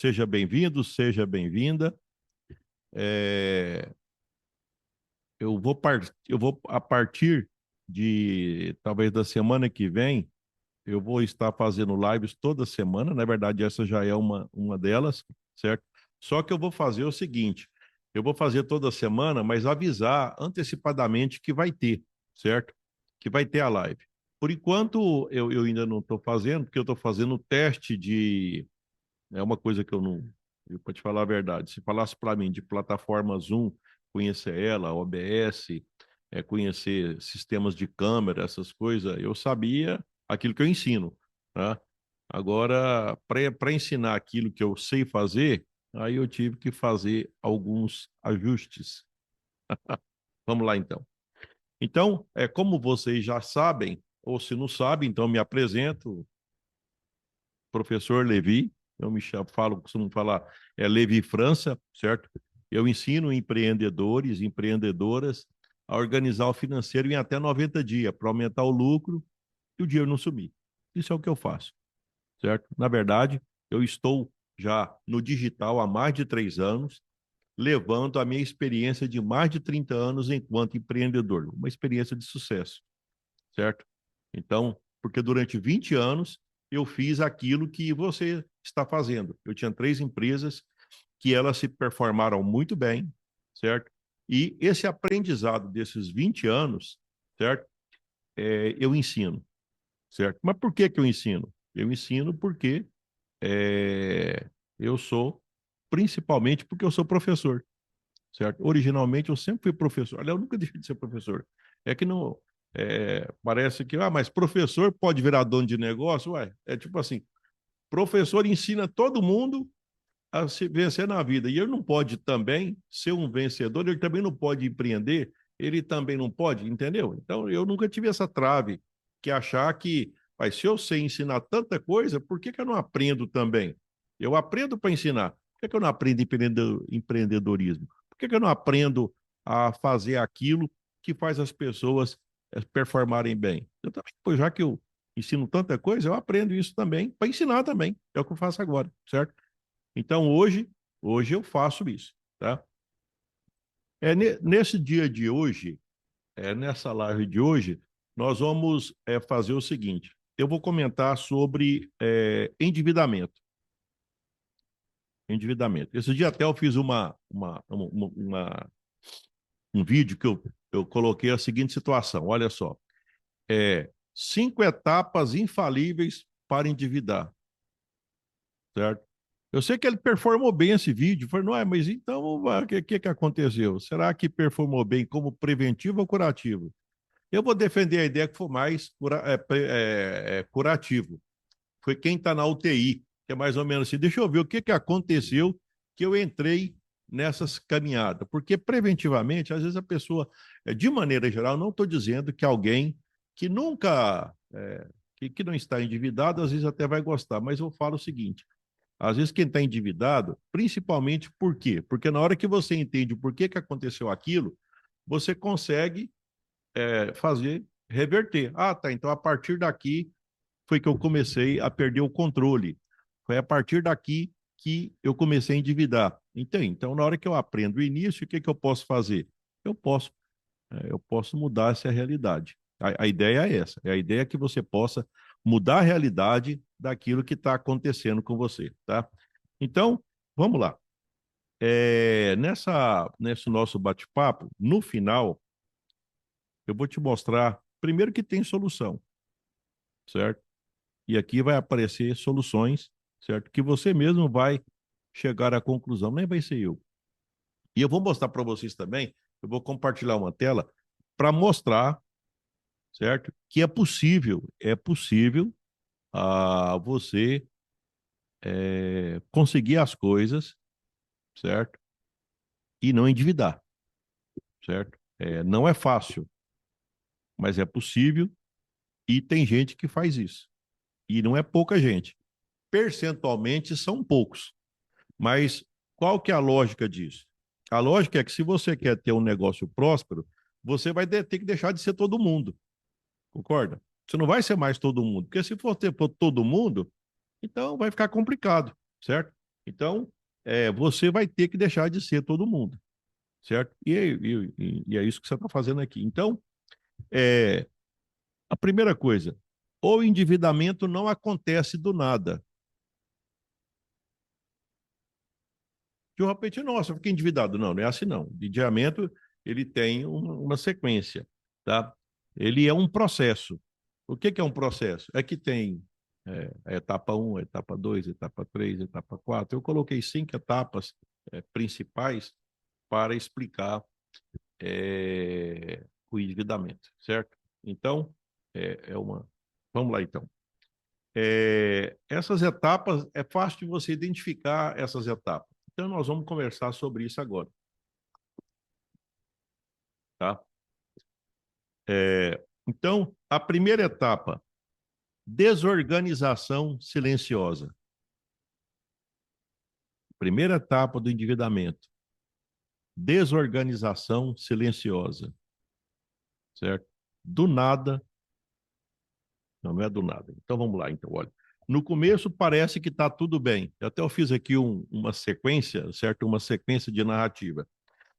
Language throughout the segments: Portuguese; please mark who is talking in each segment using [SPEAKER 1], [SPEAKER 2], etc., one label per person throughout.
[SPEAKER 1] Seja bem-vindo, seja bem-vinda. É, a partir de talvez da semana que vem, eu vou estar fazendo lives toda semana. Na verdade, essa já é uma delas, certo? Só que eu vou fazer o seguinte: eu vou fazer toda semana, mas avisar antecipadamente que vai ter, certo? Que vai ter a live. Por enquanto, eu ainda não estou fazendo, porque eu estou fazendo o teste de. É uma coisa que eu não. Para te falar a verdade, se falasse para mim de plataforma Zoom, conhecer ela, OBS, conhecer sistemas de câmera, essas coisas, eu sabia aquilo que eu ensino, tá? Agora, para ensinar aquilo que eu sei fazer, aí eu tive que fazer alguns ajustes. Vamos lá, então. Então, como vocês já sabem, ou se não sabem, então me apresento, professor Levi, eu me chamo, costumo falar, Levi França, certo? Eu ensino empreendedores, empreendedoras a organizar o financeiro em até 90 dias para aumentar o lucro e o dinheiro não sumir. Isso é o que eu faço, certo? Na verdade, eu estou já no digital há mais de 3 anos, levando a minha experiência de mais de 30 anos enquanto empreendedor, uma experiência de sucesso, certo? Então, porque durante 20 anos eu fiz aquilo que você está fazendo. Eu tinha 3 empresas que elas se performaram muito bem, certo? E esse aprendizado desses 20 anos, certo? Eu ensino, certo? Mas por que que eu ensino? Eu ensino porque eu sou, principalmente porque eu sou professor, certo? Originalmente eu sempre fui professor. Aliás, eu nunca deixei de ser professor. É que não. Parece que, mas professor pode virar dono de negócio? Ué, é tipo assim: professor ensina todo mundo a se vencer na vida. E ele não pode também ser um vencedor, ele também não pode empreender, ele também não pode, entendeu? Então eu nunca tive essa trave que achar que, mas se eu sei ensinar tanta coisa, por que que eu não aprendo também? Eu aprendo para ensinar. Por que que eu não aprendo empreendedorismo? Por que que eu não aprendo a fazer aquilo que faz as pessoas performarem bem? Eu também, pois já que eu ensino tanta coisa, eu aprendo isso também para ensinar também. É o que eu faço agora, certo? Então, hoje eu faço isso, tá? Nesse dia de hoje, nessa live de hoje, nós vamos fazer o seguinte: eu vou comentar sobre endividamento. Endividamento. Esse dia até eu fiz um vídeo que eu coloquei a seguinte situação: olha só, 5 etapas infalíveis para endividar, certo? Eu sei que ele performou bem esse vídeo. Falei, não é, mas então o que aconteceu? Será que performou bem como preventivo ou curativo? Eu vou defender a ideia que foi mais curativo. Foi quem está na UTI, que é mais ou menos assim. Deixa eu ver o que aconteceu que eu entrei nessas caminhadas. Porque preventivamente, às vezes a pessoa, de maneira geral, não estou dizendo que alguém que nunca, que não está endividado, às vezes até vai gostar, mas eu falo o seguinte: às vezes quem está endividado, principalmente por quê? Porque na hora que você entende o porquê que aconteceu aquilo, você consegue fazer, reverter. Ah, tá, então a partir daqui foi que eu comecei a perder o controle. Foi a partir daqui que eu comecei a endividar. Entende? Então, na hora que eu aprendo o início, o que, que eu posso fazer? Eu posso, eu posso mudar essa realidade. A ideia é essa, é a ideia que você possa mudar a realidade daquilo que está acontecendo com você, tá? Então, vamos lá. Nesse nosso bate-papo, no final, eu vou te mostrar, primeiro, que tem solução, certo? E aqui vai aparecer soluções, certo? Que você mesmo vai chegar à conclusão, nem vai ser eu. E eu vou mostrar para vocês também, eu vou compartilhar uma tela para mostrar, certo? Que é possível você conseguir as coisas, certo? E não endividar, certo? Não é fácil, mas é possível e tem gente que faz isso. E não é pouca gente. Percentualmente são poucos. Mas qual que é a lógica disso? A lógica é que se você quer ter um negócio próspero, você vai ter que deixar de ser todo mundo. Concorda? Você não vai ser mais todo mundo. Porque se for ter todo mundo, então vai ficar complicado, certo? Então, você vai ter que deixar de ser todo mundo, certo? E é isso que você está fazendo aqui. Então, a primeira coisa, o endividamento não acontece do nada. De repente, nossa, eu fiquei endividado. Não, não é assim não. O endividamento, ele tem uma sequência, tá? Ele é um processo. O que que é um processo? É que tem a etapa um, a etapa 2, a etapa 3, a etapa 4. Eu coloquei 5 etapas principais para explicar o endividamento, certo? Então, é uma... Vamos lá, então. Essas etapas, é fácil de você identificar essas etapas. Então, nós vamos conversar sobre isso agora, tá? Então, a primeira etapa, desorganização silenciosa. Primeira etapa do endividamento, desorganização silenciosa, certo? Do nada, não, não é do nada. Então, vamos lá, então, olha. No começo parece que está tudo bem. Até eu fiz aqui uma sequência, certo? Uma sequência de narrativa.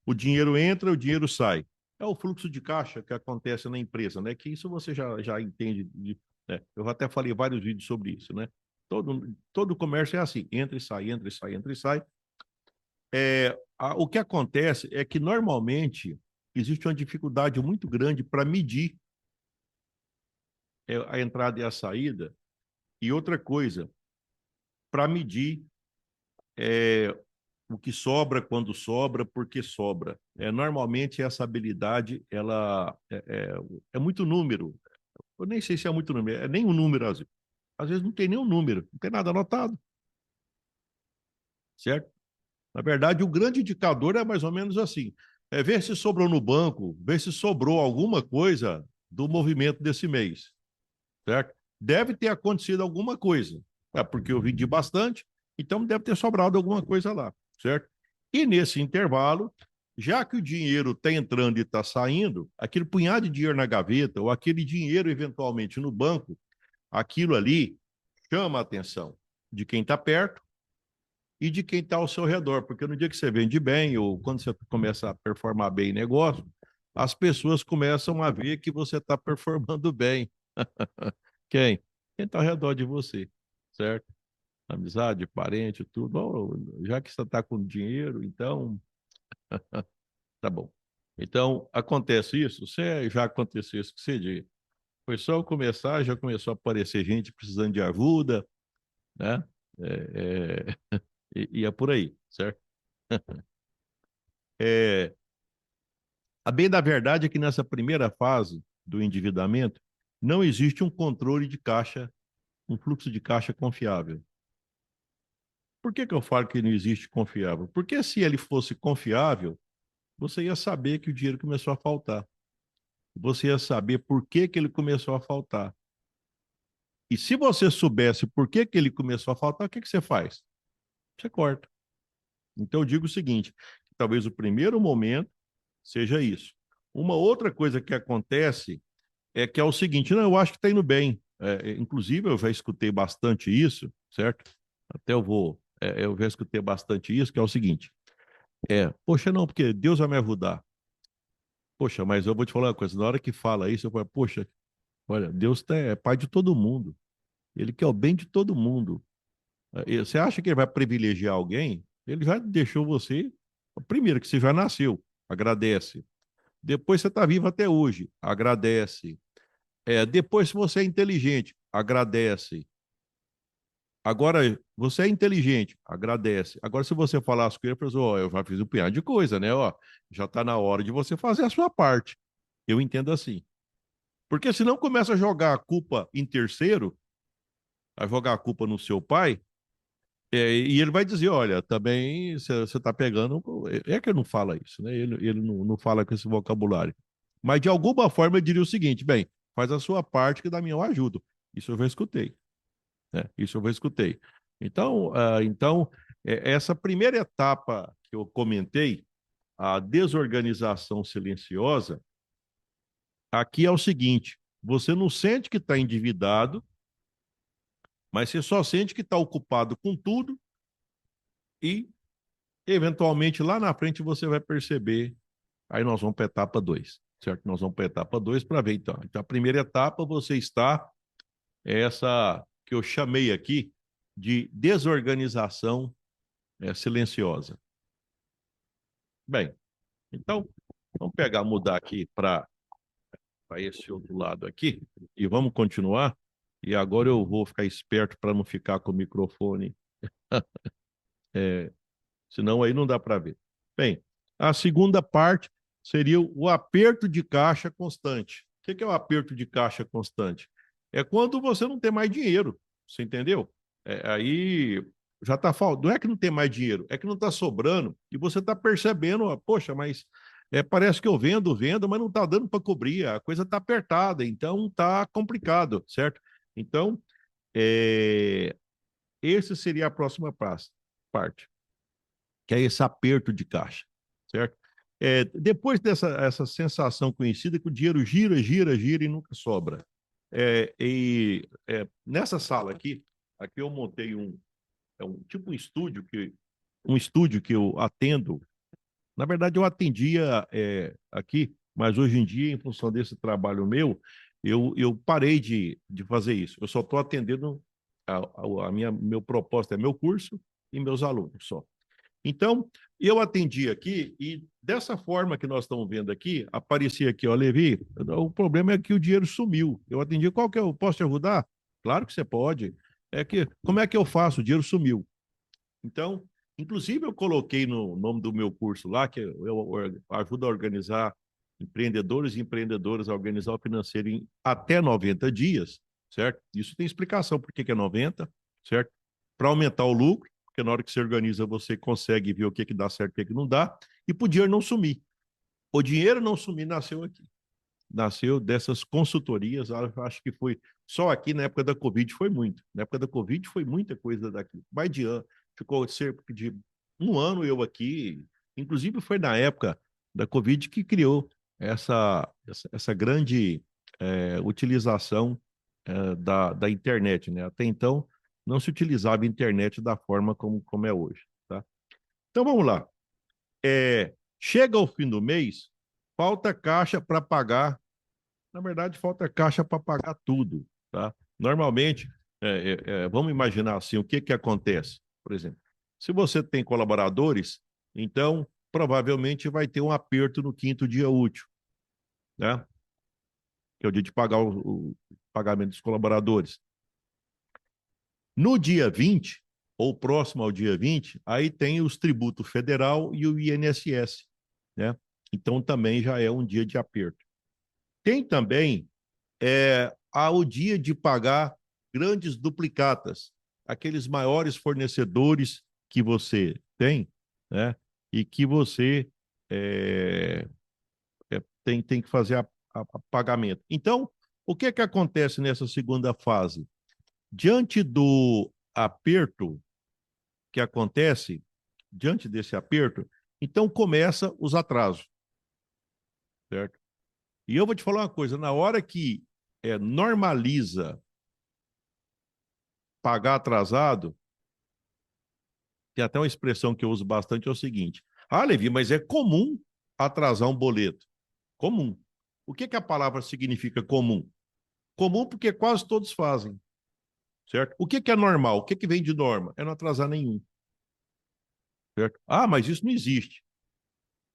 [SPEAKER 1] O dinheiro entra, o dinheiro sai. É o fluxo de caixa que acontece na empresa, né? Que isso você já entende. Né? Eu até falei vários vídeos sobre isso, né? Todo comércio é assim, entra e sai, entra e sai, entra e sai. O que acontece é que normalmente existe uma dificuldade muito grande para medir a entrada e a saída. E outra coisa, para medir é, o que sobra, quando sobra, por que sobra. Normalmente essa habilidade ela é muito número. Eu nem sei se é muito número, é nem um número às vezes não tem nenhum número, não tem nada anotado, certo? Na verdade, o grande indicador é mais ou menos assim: ver se sobrou no banco, ver se sobrou alguma coisa do movimento desse mês, certo? Deve ter acontecido alguma coisa, porque eu vendi bastante, então deve ter sobrado alguma coisa lá, certo? E nesse intervalo, já que o dinheiro está entrando e está saindo, aquele punhado de dinheiro na gaveta ou aquele dinheiro eventualmente no banco, aquilo ali chama a atenção de quem está perto e de quem está ao seu redor, porque no dia que você vende bem ou quando você começa a performar bem em negócio, as pessoas começam a ver que você está performando bem. Quem? Quem está ao redor de você, certo? Amizade, parente, tudo. Oh, já que você está com dinheiro, então tá bom. Então, acontece isso? Já aconteceu isso que você diz. Foi só eu começar, já começou a aparecer gente precisando de ajuda, né? E é por aí, certo? É, a bem da verdade é que nessa primeira fase do endividamento, não existe um controle de caixa, um fluxo de caixa confiável. Por que eu falo que não existe confiável? Porque se ele fosse confiável, você ia saber que o dinheiro começou a faltar. Você ia saber por que ele começou a faltar. E se você soubesse por que ele começou a faltar, o que você faz? Você corta. Então eu digo o seguinte, talvez o primeiro momento seja isso. Uma outra coisa que acontece é que é o seguinte, não, eu acho que está indo bem. Inclusive, eu já escutei bastante isso, certo? Até eu já escutei bastante isso, que é o seguinte, poxa, não, porque Deus vai me ajudar. Poxa, mas eu vou te falar uma coisa, na hora que fala isso, eu falo, poxa, olha, Deus é pai de todo mundo. Ele quer o bem de todo mundo. Você acha que ele vai privilegiar alguém? Ele já deixou você, primeiro que você já nasceu, agradece. Depois você está vivo até hoje, agradece. Depois, se você é inteligente, agradece. Agora, você é inteligente, agradece. Agora, se você falasse com ele, pessoal, eu já fiz um punhado de coisa, né? Ó, já está na hora de você fazer a sua parte. Eu entendo assim. Porque senão começa a jogar a culpa em terceiro, a jogar a culpa no seu pai, e ele vai dizer, olha, também você está pegando... É que ele não fala isso, né? Ele não fala com esse vocabulário. Mas, de alguma forma, eu diria o seguinte, bem, faz a sua parte que da minha eu ajudo. Isso eu já escutei. Né? Isso eu já escutei. Então, essa primeira etapa que eu comentei, a desorganização silenciosa, aqui é o seguinte: você não sente que está endividado, mas você só sente que está ocupado com tudo e, eventualmente, lá na frente você vai perceber. Aí nós vamos para a etapa 2, certo? Nós vamos para a etapa 2 para ver, então. Então, a primeira etapa, você está, essa que eu chamei aqui de desorganização silenciosa. Bem, então, vamos pegar, mudar aqui para esse outro lado aqui e vamos continuar. E agora eu vou ficar esperto para não ficar com o microfone, senão aí não dá para ver. Bem, a segunda parte seria o aperto de caixa constante. O que é o aperto de caixa constante? É quando você não tem mais dinheiro, você entendeu? Aí já está faltando. Não é que não tem mais dinheiro, é que não está sobrando e você está percebendo, ó, poxa, mas parece que eu vendo, mas não está dando para cobrir, a coisa está apertada, então está complicado, certo? Então, é, esse seria a próxima parte, que é esse aperto de caixa, certo? Depois dessa essa sensação conhecida que o dinheiro gira e nunca sobra. Nessa sala aqui eu montei tipo um estúdio que eu atendo. Na verdade, eu atendia aqui, mas hoje em dia, em função desse trabalho meu, eu parei de fazer isso. Eu só estou atendendo meu propósito é meu curso e meus alunos só. Então, eu atendi aqui e dessa forma que nós estamos vendo aqui, aparecia aqui, ó, Levi, o problema é que o dinheiro sumiu. Eu atendi, qual que é? Eu posso te ajudar? Claro que você pode. Como é que eu faço? O dinheiro sumiu. Então, inclusive eu coloquei no nome do meu curso lá, que eu ajudo a organizar empreendedores e empreendedoras a organizar o financeiro em até 90 dias, certo? Isso tem explicação por que é 90, certo? Para aumentar o lucro, porque na hora que você organiza, você consegue ver o que dá certo e o que não dá, e para o dinheiro não sumir. O dinheiro não sumir nasceu aqui. Nasceu dessas consultorias, acho que foi só aqui na época da Covid, foi muito. Na época da Covid foi muita coisa daqui. Mais de ano, ficou cerca de um ano eu aqui, inclusive foi na época da Covid que criou essa grande utilização da internet, né? Até então não se utilizava a internet da forma como é hoje, tá? Então vamos lá. Chega ao fim do mês, falta caixa para pagar. Na verdade, falta caixa para pagar tudo, tá? Normalmente, vamos imaginar assim, o que acontece? Por exemplo, se você tem colaboradores, então provavelmente vai ter um aperto no quinto dia útil, né? Que é o dia de pagar o pagamento dos colaboradores. No dia 20, ou próximo ao dia 20, aí tem os tributos federal e o INSS, né? Então também já é um dia de aperto. Tem também o dia de pagar grandes duplicatas, aqueles maiores fornecedores que você tem, né? E que você é, tem que fazer a pagamento. Então, o que acontece nessa segunda fase? Diante do aperto que acontece, diante desse aperto, então começa os atrasos, certo? E eu vou te falar uma coisa, na hora que normaliza pagar atrasado, tem até uma expressão que eu uso bastante, é o seguinte: ah, Levi, mas é comum atrasar um boleto. Comum. O que a palavra significa comum? Comum porque quase todos fazem, certo? O que é normal? O que vem de norma? É não atrasar nenhum, certo? Ah, mas isso não existe.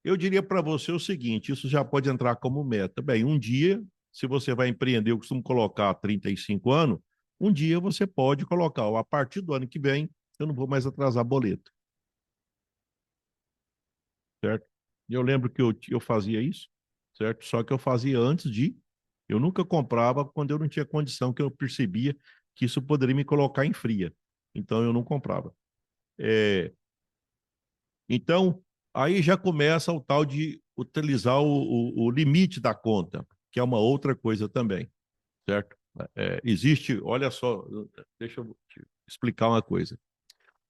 [SPEAKER 1] Eu diria para você o seguinte: isso já pode entrar como meta. Bem, um dia, se você vai empreender, eu costumo colocar 35 anos, um dia você pode colocar, ó, a partir do ano que vem, eu não vou mais atrasar boleto, certo? E eu lembro que eu fazia isso, certo? Só que eu fazia antes de. Eu nunca comprava quando eu não tinha condição, que eu percebia que isso poderia me colocar em fria. Então eu não comprava. É, então, aí já começa o tal de utilizar o limite da conta, que é uma outra coisa também, certo? Existe, olha só, deixa eu te explicar uma coisa.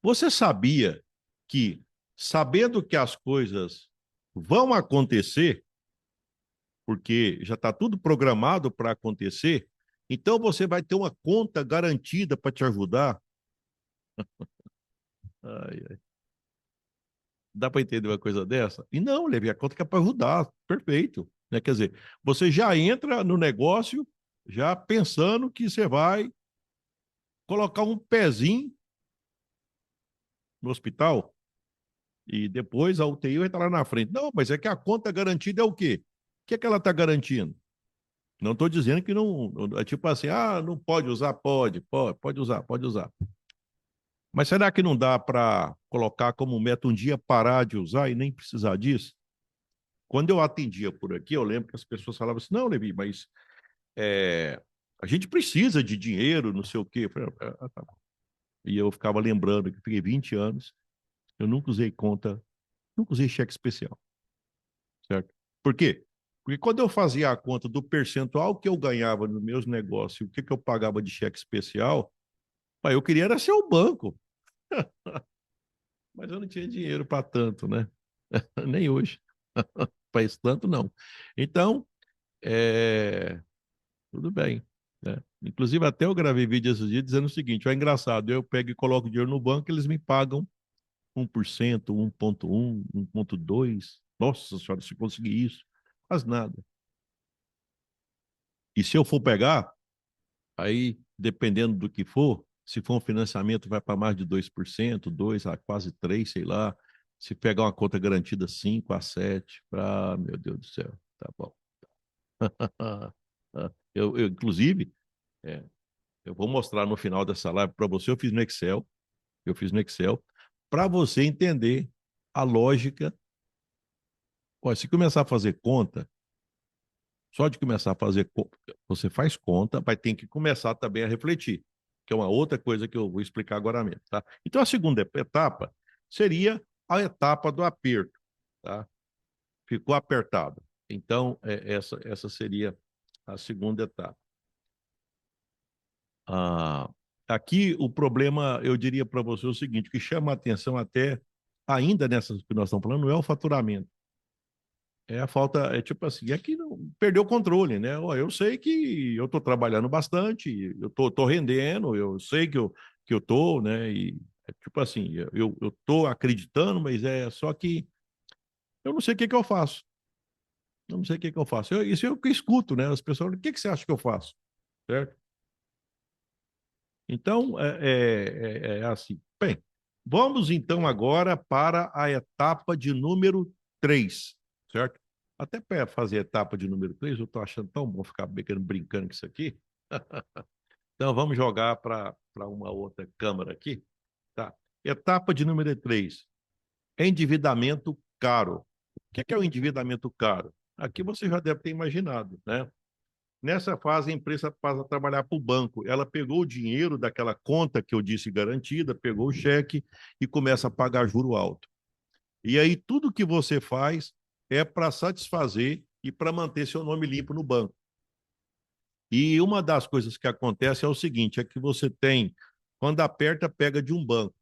[SPEAKER 1] Você sabia que, sabendo que as coisas vão acontecer, porque já está tudo programado para acontecer, então você vai ter uma conta garantida para te ajudar? Ai, ai. Dá para entender uma coisa dessa? E não, levei a conta que é para ajudar, perfeito. Né? Quer dizer, você já entra no negócio já pensando que você vai colocar um pezinho no hospital e depois a UTI vai estar lá na frente. Não, mas é que a conta garantida é o quê? O que é que ela está garantindo? Não estou dizendo que não. É tipo assim, ah, não pode usar? Pode usar, pode usar. Mas será que não dá para colocar como meta um dia parar de usar e nem precisar disso? Quando eu atendia por aqui, eu lembro que as pessoas falavam assim: não, Levi, mas a gente precisa de dinheiro, não sei o quê. Eu falei, tá bom. E eu ficava lembrando que eu fiquei 20 anos, eu nunca usei conta, nunca usei cheque especial, certo? Por quê? Porque quando eu fazia a conta do percentual que eu ganhava nos meus negócios, o que, que eu pagava de cheque especial, eu queria era ser o banco, mas eu não tinha dinheiro para tanto, né? Nem hoje. Para isso tanto, não. Então, tudo bem. Né? Inclusive, até eu gravei vídeo esses dias dizendo o seguinte: é engraçado, eu pego e coloco dinheiro no banco, eles me pagam 1%, 1,1, 1,2. Nossa senhora, se conseguir isso, quase nada. E se eu for pegar, aí, dependendo do que for, se for um financiamento, vai para mais de 2%, 2 a quase 3, sei lá. Se pegar uma conta garantida, 5 a 7. Ah, meu Deus do céu, tá bom. Inclusive, é, eu vou mostrar no final dessa live para você. Eu fiz no Excel, para você entender a lógica. Olha, se começar a fazer conta, só de começar a fazer conta, você faz conta, vai ter que começar também a refletir, que é uma outra coisa que eu vou explicar agora mesmo, tá? Então, a segunda etapa seria a etapa do aperto, tá? Ficou apertado. Então, essa seria a segunda etapa. Ah, aqui o problema, eu diria para você o seguinte, que chama a atenção até, ainda nessas que nós estamos falando, não é o faturamento. É a falta, é tipo assim, é que não, perdeu o controle, né? Ó, eu sei que eu estou trabalhando bastante, eu tô rendendo, eu sei que eu tô, né? E é tipo assim, eu tô acreditando, mas é só que eu não sei o que que eu faço. Eu não sei o que que eu faço. Isso é o que eu escuto, né? As pessoas, o que que você acha que eu faço? Certo? Então, é assim. Bem, vamos então agora para a etapa de número 3, certo? Até para fazer a etapa de número 3, eu estou achando tão bom ficar brincando com isso aqui. Então, vamos jogar para uma outra câmara aqui. Tá? Etapa de número 3, endividamento caro. O que é o endividamento caro? Aqui você já deve ter imaginado, né? Nessa fase, a empresa passa a trabalhar para o banco. Ela pegou o dinheiro daquela conta que eu disse garantida, pegou o cheque e começa a pagar juro alto. E aí, tudo que você faz é para satisfazer e para manter seu nome limpo no banco. E uma das coisas que acontece é o seguinte: é que você tem, quando aperta, pega de um banco.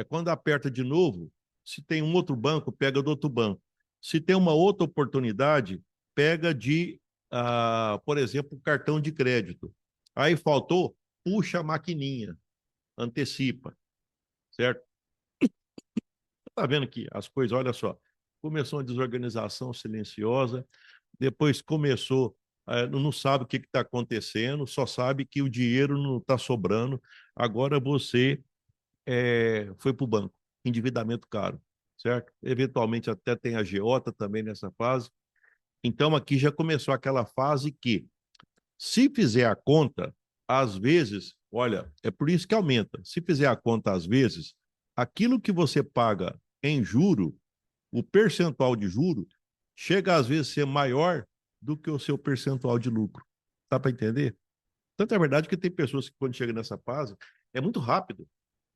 [SPEAKER 1] Quando aperta de novo, se tem um outro banco, pega do outro banco. Se tem uma outra oportunidade, pega de, por exemplo, cartão de crédito. Aí faltou, puxa a maquininha, antecipa, certo? Tá vendo que as coisas, olha só, começou uma desorganização silenciosa, depois começou, não sabe o que está acontecendo, só sabe que o dinheiro não está sobrando. Agora você foi para o banco, endividamento caro, certo? Eventualmente até tem a agiota também nessa fase. Então aqui já começou aquela fase que, se fizer a conta, às vezes, olha, é por isso que aumenta. Se fizer a conta às vezes, aquilo que você paga em juro, o percentual de juro, chega às vezes a ser maior do que o seu percentual de lucro. Dá para entender? Tanto é verdade que tem pessoas que, quando chega nessa fase, é muito rápido.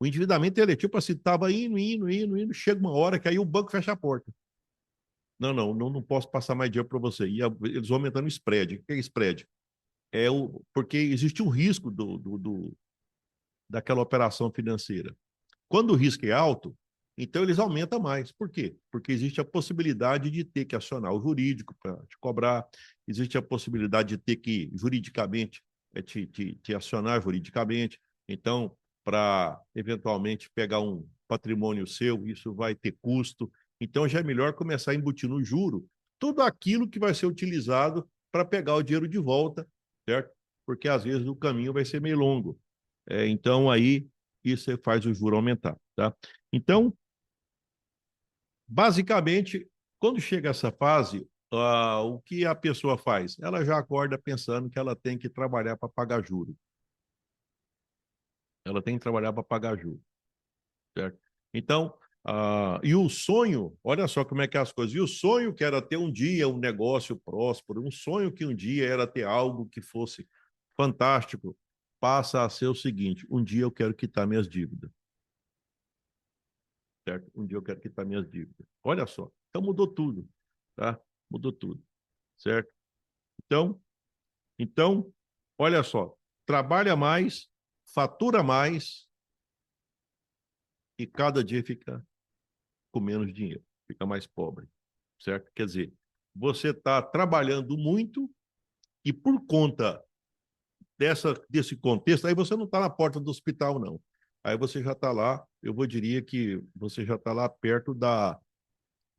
[SPEAKER 1] O endividamento ele é tipo assim, estava indo, chega uma hora que aí o banco fecha a porta. Não posso passar mais dinheiro para você. E eles vão aumentando o spread. O que é spread? Porque existe um risco daquela operação financeira. Quando o risco é alto, então eles aumentam mais. Por quê? Porque existe a possibilidade de ter que acionar o jurídico para te cobrar, existe a possibilidade de ter que, juridicamente, te acionar juridicamente. Então, para eventualmente pegar patrimônio seu, isso vai ter custo. Então, já é melhor começar a embutir no juro tudo aquilo que vai ser utilizado para pegar o dinheiro de volta, certo? Porque às vezes o caminho vai ser meio longo. Então, aí, isso faz o juro aumentar, tá? Então, basicamente, quando chega essa fase, o que a pessoa faz? Ela já acorda pensando que ela tem que trabalhar para pagar juros. Ela tem que trabalhar para pagar juros, certo? Então, e o sonho, olha só como é que é as coisas. E o sonho que era ter um dia um negócio próspero, um sonho que um dia era ter algo que fosse fantástico, passa a ser o seguinte: um dia eu quero quitar minhas dívidas, certo? Um dia eu quero quitar minhas dívidas. Olha só. Então mudou tudo, tá? Mudou tudo, certo? Então, então, olha só, trabalha mais, fatura mais e cada dia fica com menos dinheiro, fica mais pobre, certo? Quer dizer, você está trabalhando muito e por conta desse contexto, aí você não está na porta do hospital, não. Aí você já está lá, diria que você já está lá perto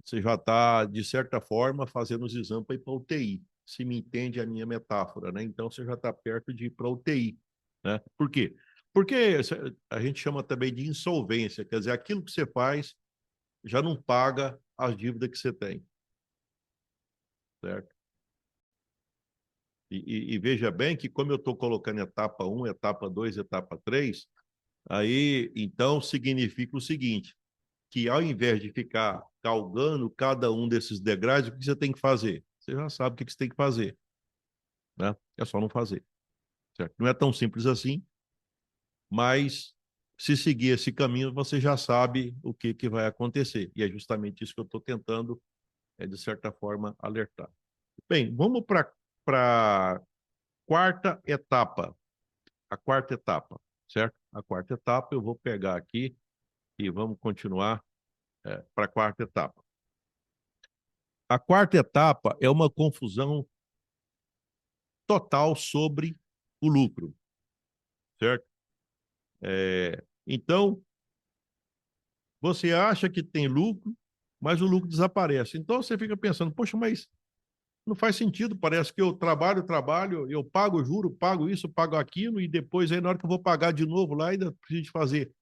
[SPEAKER 1] você já está, de certa forma, fazendo os exames para ir para a UTI, se me entende a minha metáfora, né? Então você já está perto de ir para a UTI, né? Por quê? Porque a gente chama também de insolvência, quer dizer, aquilo que você faz já não paga as dívidas que você tem, certo? E veja bem que, como eu estou colocando etapa 1, etapa 2, etapa 3, aí então significa o seguinte: que ao invés de ficar galgando cada um desses degraus, o que você tem que fazer? Você já sabe o que você tem que fazer, né? É só não fazer, certo? Não é tão simples assim, mas se seguir esse caminho, você já sabe o que vai acontecer. E é justamente isso que eu estou tentando, de certa forma, alertar. Bem, vamos para a quarta etapa. A quarta etapa, certo? A quarta etapa eu vou pegar aqui e vamos continuar para a quarta etapa. A quarta etapa é uma confusão total sobre o lucro, certo? Então, você acha que tem lucro, mas o lucro desaparece. Então, você fica pensando, poxa, mas não faz sentido, parece que eu trabalho, eu pago juro, pago isso, pago aquilo, e depois aí na hora que eu vou pagar de novo lá, ainda preciso fazer.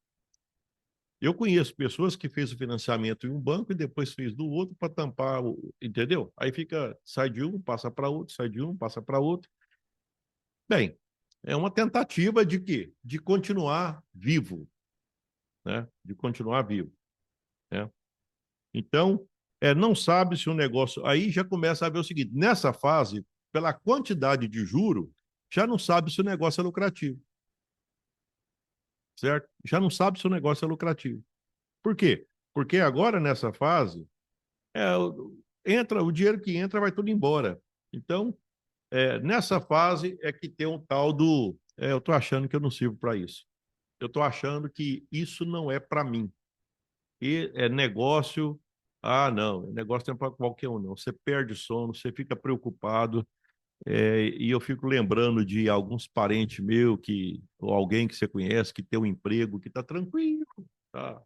[SPEAKER 1] Eu conheço pessoas que fez o financiamento em um banco e depois fez do outro para tampar, entendeu? Aí fica, sai de um, passa para outro, sai de um, passa para outro. Bem, é uma tentativa de quê? De continuar vivo, né? De continuar vivo, né? Então, não sabe se o negócio... Aí já começa a ver o seguinte, nessa fase, pela quantidade de juro, já não sabe se o negócio é lucrativo, certo? Já não sabe se o negócio é lucrativo. Por quê? Porque agora, nessa fase, entra o dinheiro que entra vai tudo embora. Então, nessa fase é que tem um tal do... eu estou achando que eu não sirvo para isso. Eu estou achando que isso não é para mim. E é negócio. Ah, não, negócio não é para qualquer um, não. Você perde sono, você fica preocupado. E eu fico lembrando de alguns parentes meus ou alguém que você conhece que tem um emprego que está tranquilo, tá?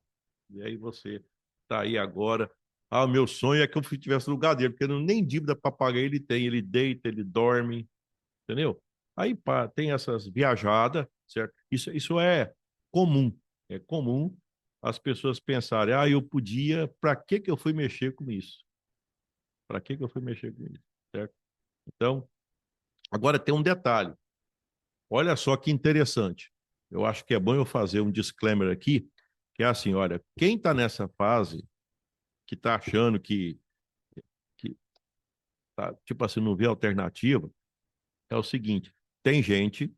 [SPEAKER 1] E aí você está aí agora. Ah, o meu sonho é que eu tivesse no lugar dele, porque nem dívida para pagar ele tem. Ele deita, ele dorme, entendeu? Aí pá, tem essas viajadas, certo? Isso é comum. É comum as pessoas pensarem, eu podia, para que eu fui mexer com isso? Para que eu fui mexer com isso, certo? Então, agora tem um detalhe. Olha só que interessante. Eu acho que é bom eu fazer um disclaimer aqui, que é assim, olha, quem está nessa fase, que está achando que tá, tipo assim, não vê alternativa, é o seguinte, tem gente,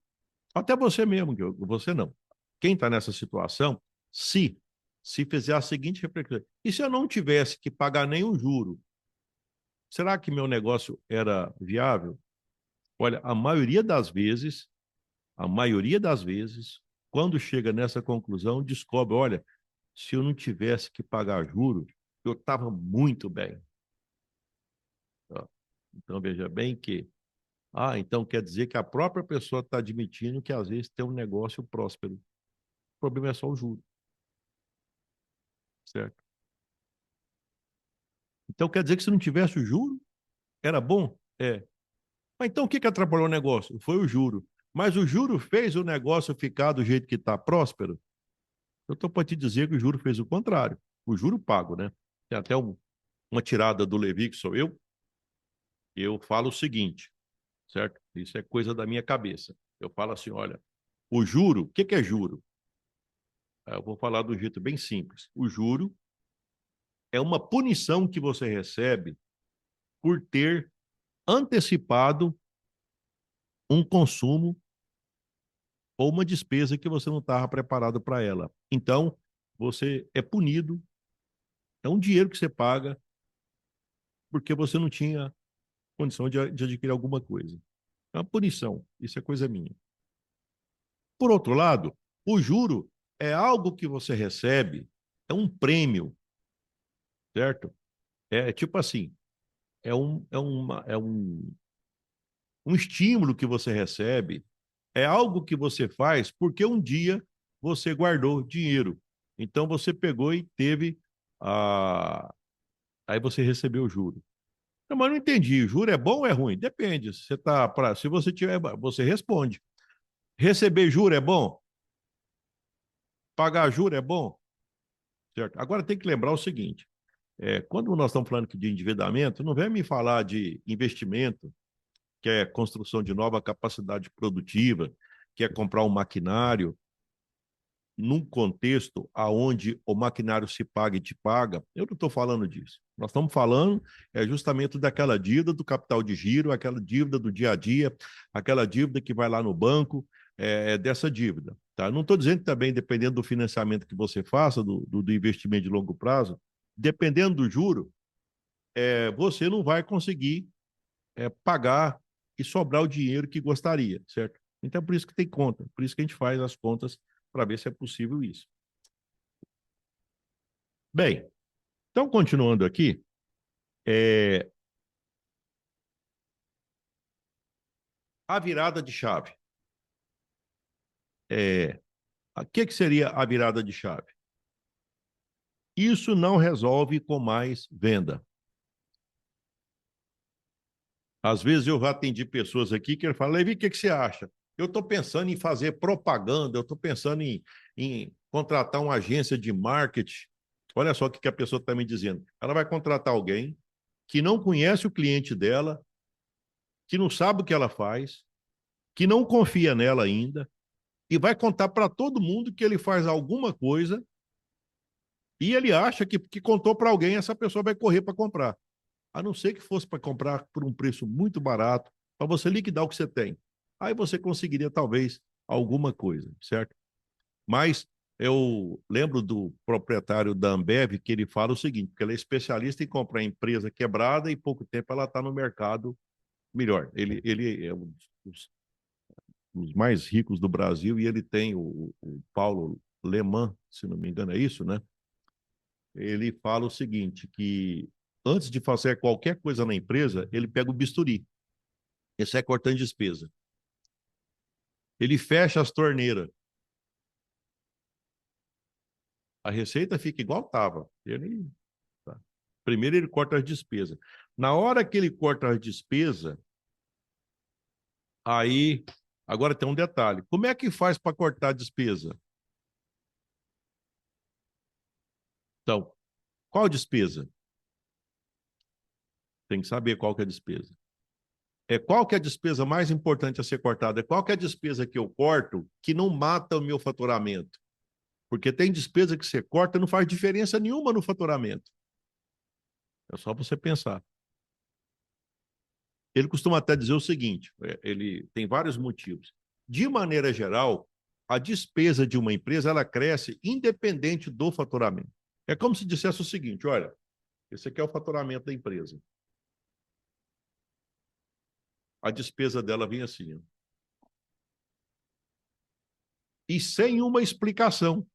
[SPEAKER 1] até você mesmo, você não. Quem está nessa situação, se fizer a seguinte reflexão, e se eu não tivesse que pagar nenhum juro, será que meu negócio era viável? Olha, a maioria das vezes, quando chega nessa conclusão, descobre, olha, se eu não tivesse que pagar juros, eu estava muito bem. Então, veja bem que, então quer dizer que a própria pessoa está admitindo que às vezes tem um negócio próspero. O problema é só o juro. certo? Então quer dizer que se não tivesse o juro, era bom? É. Mas então o que atrapalhou o negócio? Foi o juro. Mas o juro fez o negócio ficar do jeito que está próspero? Eu estou para te dizer que o juro fez o contrário. O juro pago, né? Tem até uma tirada do Levi, que sou eu. Eu falo o seguinte, certo? Isso é coisa da minha cabeça. Eu falo assim, olha, o juro, o que é juro? Eu vou falar do jeito bem simples. O juro é uma punição que você recebe por ter antecipado um consumo ou uma despesa que você não estava preparado para ela. Então, você é punido, é um dinheiro que você paga porque você não tinha condição de adquirir alguma coisa. É uma punição, isso é coisa minha. Por outro lado, o juro é algo que você recebe, é um prêmio, certo? É tipo assim, é um estímulo que você recebe, é algo que você faz porque um dia você guardou dinheiro. Então você pegou e teve a. Aí você recebeu o juro. Não, mas não entendi. Juro é bom ou é ruim? Depende. Se você tá para, se você tiver, você responde. Receber juro é bom? Pagar juro é bom? Certo? Agora tem que lembrar o seguinte: quando nós estamos falando de endividamento, não vem me falar de investimento, que é construção de nova capacidade produtiva, que é comprar um maquinário, num contexto aonde o maquinário se paga e te paga, eu não estou falando disso. Nós estamos falando justamente daquela dívida do capital de giro, aquela dívida do dia a dia, aquela dívida que vai lá no banco, dessa dívida. Tá? Não estou dizendo que também, dependendo do financiamento que você faça, do investimento de longo prazo, dependendo do juro, você não vai conseguir pagar e sobrar o dinheiro que gostaria, certo? Então, por isso que tem conta, por isso que a gente faz as contas para ver se é possível isso. Bem, então, continuando aqui, é, a virada de chave. O que seria a virada de chave? Isso não resolve com mais venda. Às vezes eu já atendi pessoas aqui que falam, Levi, o que você acha? Eu estou pensando em fazer propaganda, eu estou pensando em contratar uma agência de marketing. Olha só o que a pessoa está me dizendo. Ela vai contratar alguém que não conhece o cliente dela, que não sabe o que ela faz, que não confia nela ainda, e vai contar para todo mundo que ele faz alguma coisa e ele acha que contou para alguém, essa pessoa vai correr para comprar. A não ser que fosse para comprar por um preço muito barato, para você liquidar o que você tem. Aí você conseguiria, talvez, alguma coisa, certo? Mas eu lembro do proprietário da Ambev que ele fala o seguinte, que ele é especialista em comprar empresa quebrada e pouco tempo ela está no mercado melhor. Ele é um dos mais ricos do Brasil e ele tem o Paulo Leman, se não me engano, é isso, né? Ele fala o seguinte, que antes de fazer qualquer coisa na empresa, ele pega o bisturi, esse é cortando despesa. Ele fecha as torneiras. A receita fica igual estava. Tá. Primeiro ele corta as despesas. Na hora que ele corta as despesas, aí agora tem um detalhe. Como é que faz para cortar a despesa? Então, qual despesa? Tem que saber qual que é a despesa. Qual que é a despesa mais importante a ser cortada? Qual que é a despesa que eu corto que não mata o meu faturamento? Porque tem despesa que você corta e não faz diferença nenhuma no faturamento. É só você pensar. Ele costuma até dizer o seguinte: ele tem vários motivos. De maneira geral, a despesa de uma empresa ela cresce independente do faturamento. É como se dissesse o seguinte: olha, esse aqui é o faturamento da empresa. A despesa dela vem assim, ó, e sem uma explicação.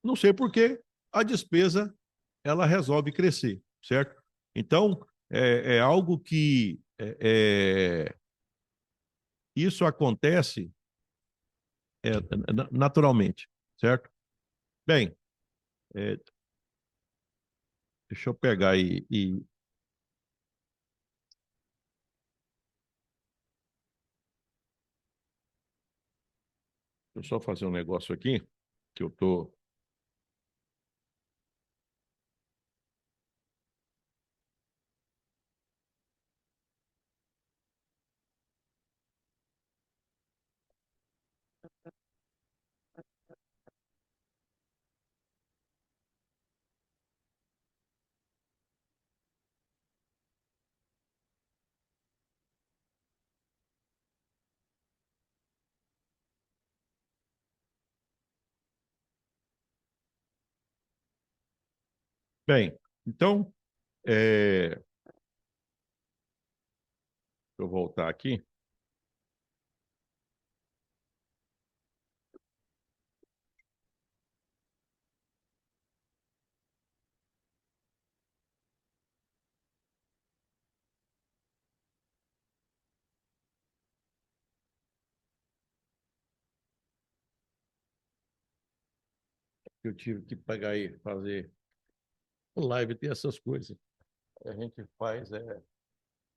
[SPEAKER 1] Não sei por quê, a despesa ela resolve crescer, certo? Então, é algo que isso acontece naturalmente, certo? Bem, Deixa eu pegar e... Deixa eu só fazer um negócio aqui, que eu tô... Bem, então, deixa eu voltar aqui. Eu tive que pegar e fazer live, tem essas coisas. A gente faz,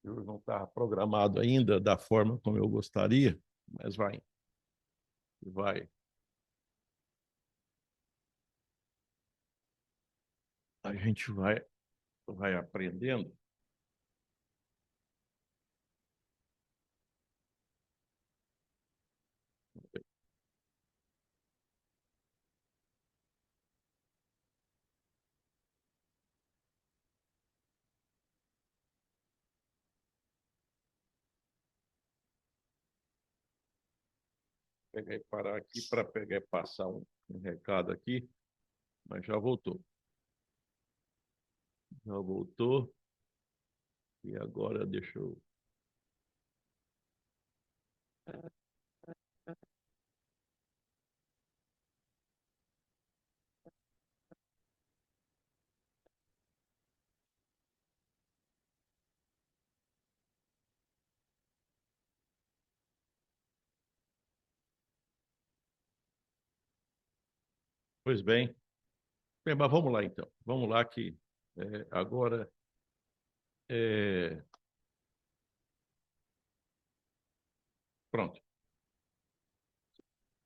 [SPEAKER 1] eu não está programado ainda da forma como eu gostaria, mas vai. A gente vai aprendendo. Pegar e parar aqui para pegar e passar um recado aqui, mas já voltou. Já voltou. E agora deixa eu. Pois bem. Bem, mas vamos lá então. Vamos lá que agora é, pronto.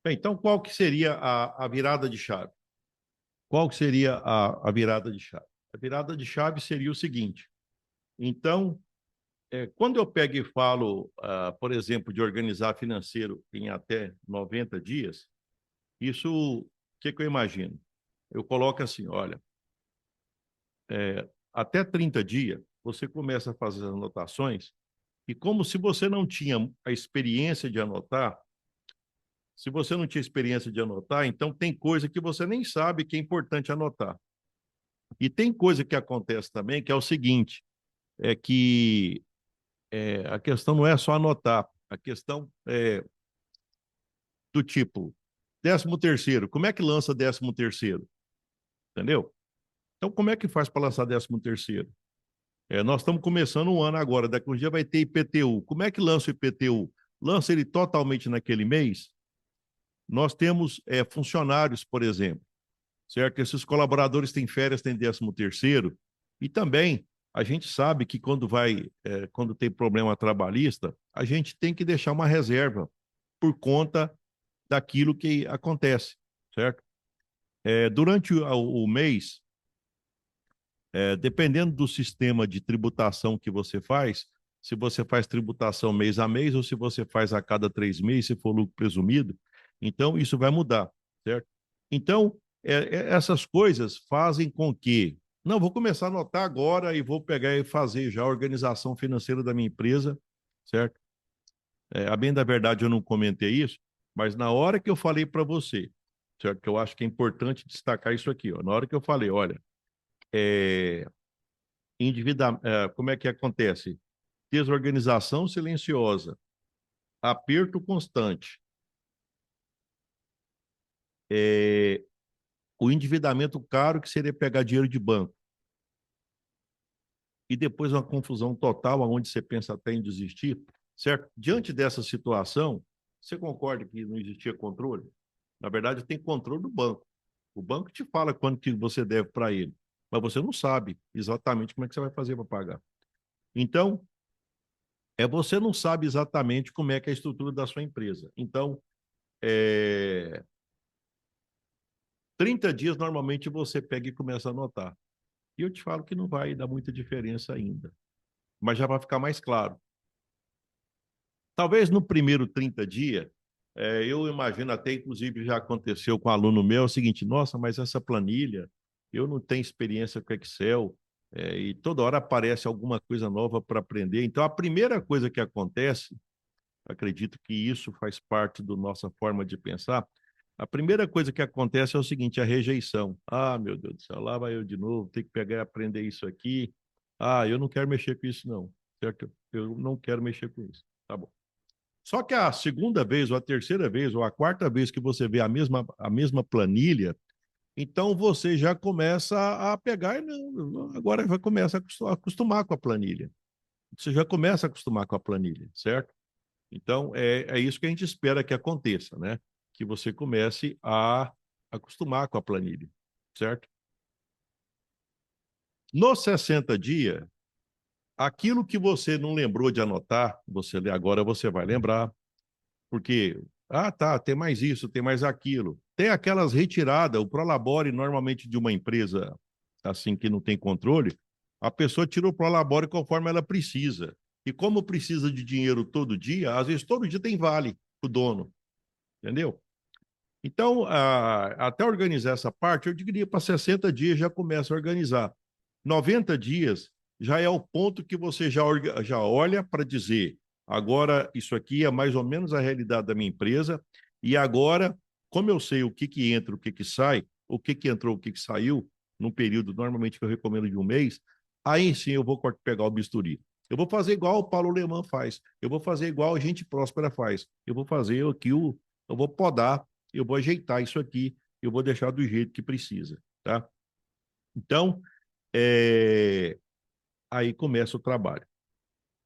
[SPEAKER 1] Bem, então qual que seria a virada de chave? Qual que seria a virada de chave? A virada de chave seria o seguinte. Então, quando eu pego e falo, por exemplo, de organizar financeiro em até 90 dias, isso, o que eu imagino? Eu coloco assim, olha, até 30 dias, você começa a fazer as anotações, e como se você não tinha a experiência de anotar, se você não tinha experiência de anotar, então tem coisa que você nem sabe que é importante anotar. E tem coisa que acontece também, que é o seguinte, é que a questão não é só anotar, a questão é do tipo, 13º, como é que lança 13º? Entendeu? Então, como é que faz para lançar 13º? Nós estamos começando um ano agora, daqui a um dia vai ter IPTU. Como é que lança o IPTU? Lança ele totalmente naquele mês? Nós temos funcionários, por exemplo, certo? Esses colaboradores têm férias, têm 13º, e também a gente sabe que quando tem problema trabalhista, a gente tem que deixar uma reserva por conta daquilo que acontece, certo? Durante o mês, dependendo do sistema de tributação que você faz, se você faz tributação mês a mês ou se você faz a cada 3 meses, se for lucro presumido, então isso vai mudar, certo? Então, essas coisas fazem com que, não, vou começar a anotar agora e vou pegar e fazer já a organização financeira da minha empresa, certo? A bem da verdade, eu não comentei isso, mas na hora que eu falei para você, certo? Que eu acho que é importante destacar isso aqui, ó. Na hora que eu falei, olha, como é que acontece? Desorganização silenciosa, aperto constante, é, o endividamento caro, que seria pegar dinheiro de banco, e depois uma confusão total, onde você pensa até em desistir, certo? Diante dessa situação, você concorda que não existia controle? Na verdade, tem controle do banco. O banco te fala quanto que você deve para ele. mas você não sabe exatamente como é que você vai fazer para pagar. Então, você não sabe exatamente como é que é a estrutura da sua empresa. Então, 30 dias normalmente você pega e começa a anotar. E eu te falo que não vai dar muita diferença ainda, mas já vai ficar mais claro. Talvez no primeiro 30 dias, eu imagino até, inclusive, já aconteceu com um aluno meu, é o seguinte, nossa, mas essa planilha, eu não tenho experiência com Excel, e toda hora aparece alguma coisa nova para aprender. Então, a primeira coisa que acontece, acredito que isso faz parte da nossa forma de pensar, a primeira coisa que acontece é o seguinte, a rejeição. Ah, meu Deus do céu, lá vai eu de novo, ter que pegar e aprender isso aqui. Ah, eu não quero mexer com isso, não. Certo? Eu não quero mexer com isso. Tá bom. Só que a segunda vez, ou a terceira vez, ou a quarta vez que você vê a mesma planilha, então você já começa a pegar e não, agora vai começar a acostumar com a planilha. Você já começa a acostumar com a planilha, certo? Então, é isso que a gente espera que aconteça, né? Que você comece a acostumar com a planilha, certo? Nos 60 dias, aquilo que você não lembrou de anotar, agora você vai lembrar, porque, tá, tem mais isso, tem mais aquilo. Tem aquelas retiradas, o Prolabore, normalmente de uma empresa assim que não tem controle, a pessoa tira o Prolabore conforme ela precisa. E como precisa de dinheiro todo dia, às vezes todo dia tem vale o dono, entendeu? Então, até organizar essa parte, eu diria para 60 dias já começa a organizar. 90 dias já é o ponto que você já olha para dizer: agora isso aqui é mais ou menos a realidade da minha empresa, e agora, como eu sei o que, que entra, o que, que sai, o que, que entrou, o que, que saiu, num período normalmente que eu recomendo de um mês, aí sim eu vou pegar o bisturi. Eu vou fazer igual o Paulo Leman faz, eu vou fazer igual a gente próspera faz, eu vou fazer aqui eu vou podar, eu vou ajeitar isso aqui, eu vou deixar do jeito que precisa, tá? Então, é, aí começa o trabalho,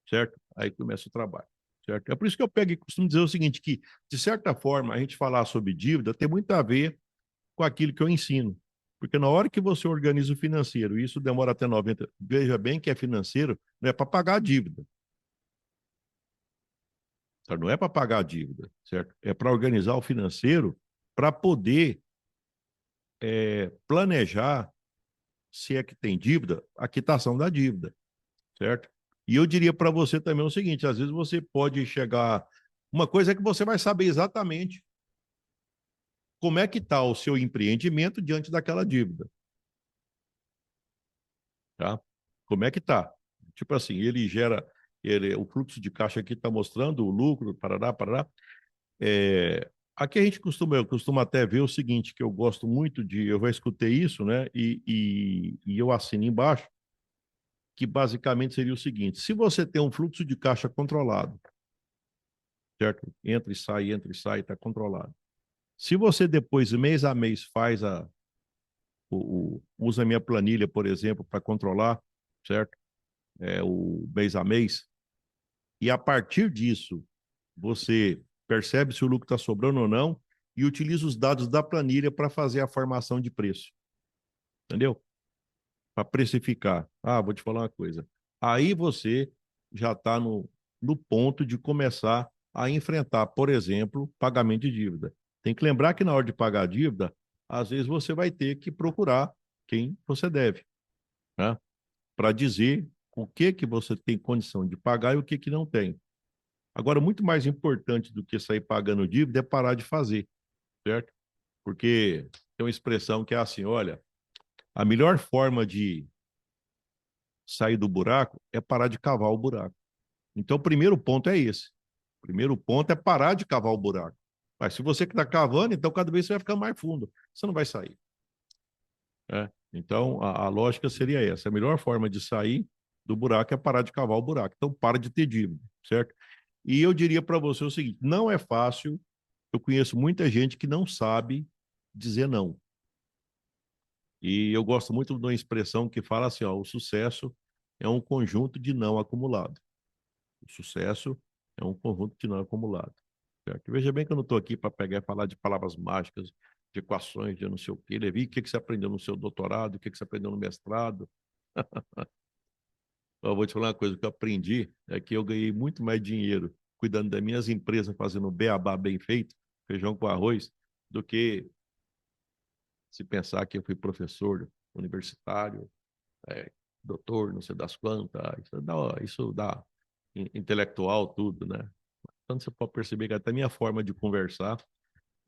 [SPEAKER 1] certo? Aí começa o trabalho, certo? É por isso que eu pego e costumo dizer o seguinte, que, de certa forma, a gente falar sobre dívida tem muito a ver com aquilo que eu ensino. Porque na hora que você organiza o financeiro, e isso demora até 90, veja bem que é financeiro, não é para pagar a dívida, certo? Não é para pagar a dívida, certo? É para organizar o financeiro para poder planejar, se é que tem dívida, a quitação da dívida, certo? E eu diria para você também o seguinte: às vezes você pode chegar. Uma coisa é que você vai saber exatamente como é que está o seu empreendimento diante daquela dívida, tá? Como é que está? Tipo assim, o fluxo de caixa aqui está mostrando o lucro, parará, parará. Aqui a gente eu costumo até ver o seguinte, que eu gosto muito eu já escutei isso, né? E eu assino embaixo, que basicamente seria o seguinte: se você tem um fluxo de caixa controlado, certo? Entra e sai, está controlado. Se você depois, mês a mês, usa a minha planilha, por exemplo, para controlar, certo? O mês a mês, e a partir disso, você percebe se o lucro está sobrando ou não e utiliza os dados da planilha para fazer a formação de preço, entendeu? Para precificar. Ah, vou te falar uma coisa. Aí você já está no ponto de começar a enfrentar, por exemplo, pagamento de dívida. Tem que lembrar que na hora de pagar a dívida, às vezes você vai ter que procurar quem você deve, né? Para dizer o que que você tem condição de pagar e o que que não tem. Agora, muito mais importante do que sair pagando dívida é parar de fazer, certo? Porque tem uma expressão que é assim, olha, a melhor forma de sair do buraco é parar de cavar o buraco. Então, o primeiro ponto é esse. O primeiro ponto é parar de cavar o buraco. Mas se você que está cavando, então cada vez você vai ficar mais fundo. Você não vai sair, né? Então, a lógica seria essa. A melhor forma de sair do buraco é parar de cavar o buraco. Então, para de ter dívida, certo? E eu diria para você o seguinte: não é fácil. Eu conheço muita gente que não sabe dizer não. E eu gosto muito de uma expressão que fala assim, ó, o sucesso é um conjunto de não acumulado. O sucesso é um conjunto de não acumulado. Certo? Veja bem que eu não estou aqui para pegar e falar de palavras mágicas. de equações, de não sei o quê. Levi, o que você aprendeu no seu doutorado? O que você aprendeu no mestrado? Eu vou te falar uma coisa, o que eu aprendi é que eu ganhei muito mais dinheiro cuidando das minhas empresas, fazendo beabá bem feito, feijão com arroz, do que se pensar que eu fui professor universitário, é, doutor, não sei das quantas, isso dá intelectual tudo, né? Então você pode perceber que até a minha forma de conversar,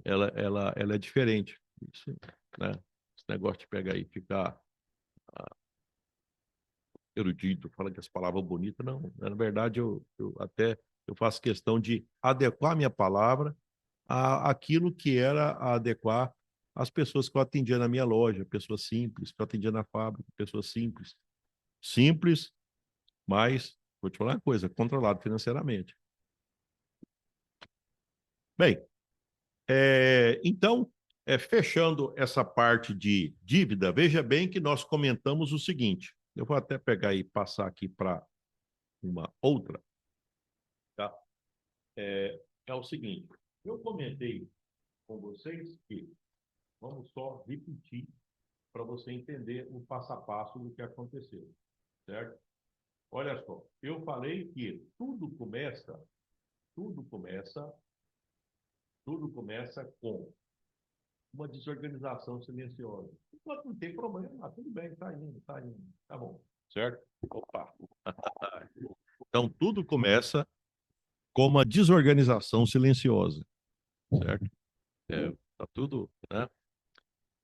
[SPEAKER 1] ela é diferente. Isso, né? Esse negócio de pegar aí e ficar erudito, fala que as palavras bonitas, não. Na verdade, eu faço questão de adequar a minha palavra àquilo que era a adequar às pessoas que eu atendia na minha loja, pessoas simples, que eu atendia na fábrica, pessoas simples. Simples, mas, vou te falar uma coisa, controlado financeiramente. Bem, então, fechando essa parte de dívida, veja bem que nós comentamos o seguinte, eu vou até pegar e passar aqui para uma outra, tá? É o seguinte, eu comentei com vocês que, vamos só repetir para você entender o passo a passo do que aconteceu, certo? Olha só, eu falei que tudo começa, tudo começa com uma desorganização silenciosa. Enquanto não tem problema, tudo bem, tá indo, tá bom, certo? Opa! Então, tudo começa com uma desorganização silenciosa, certo? Tá tudo, né?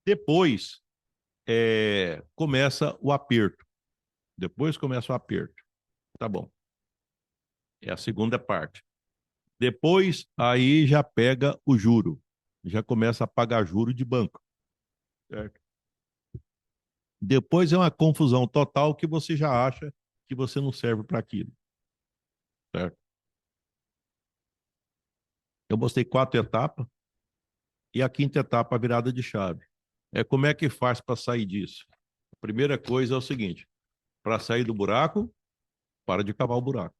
[SPEAKER 1] Depois começa o aperto. Depois começa o aperto. Tá bom. É a segunda parte. Depois, aí já pega o juro. Já começa a pagar juro de banco. Certo? Depois é uma confusão total que você já acha que você não serve para aquilo. Certo? Eu mostrei 4 etapas e a quinta etapa, a virada de chave. Como é que faz para sair disso? A primeira coisa é o seguinte: para sair do buraco, para de cavar o buraco.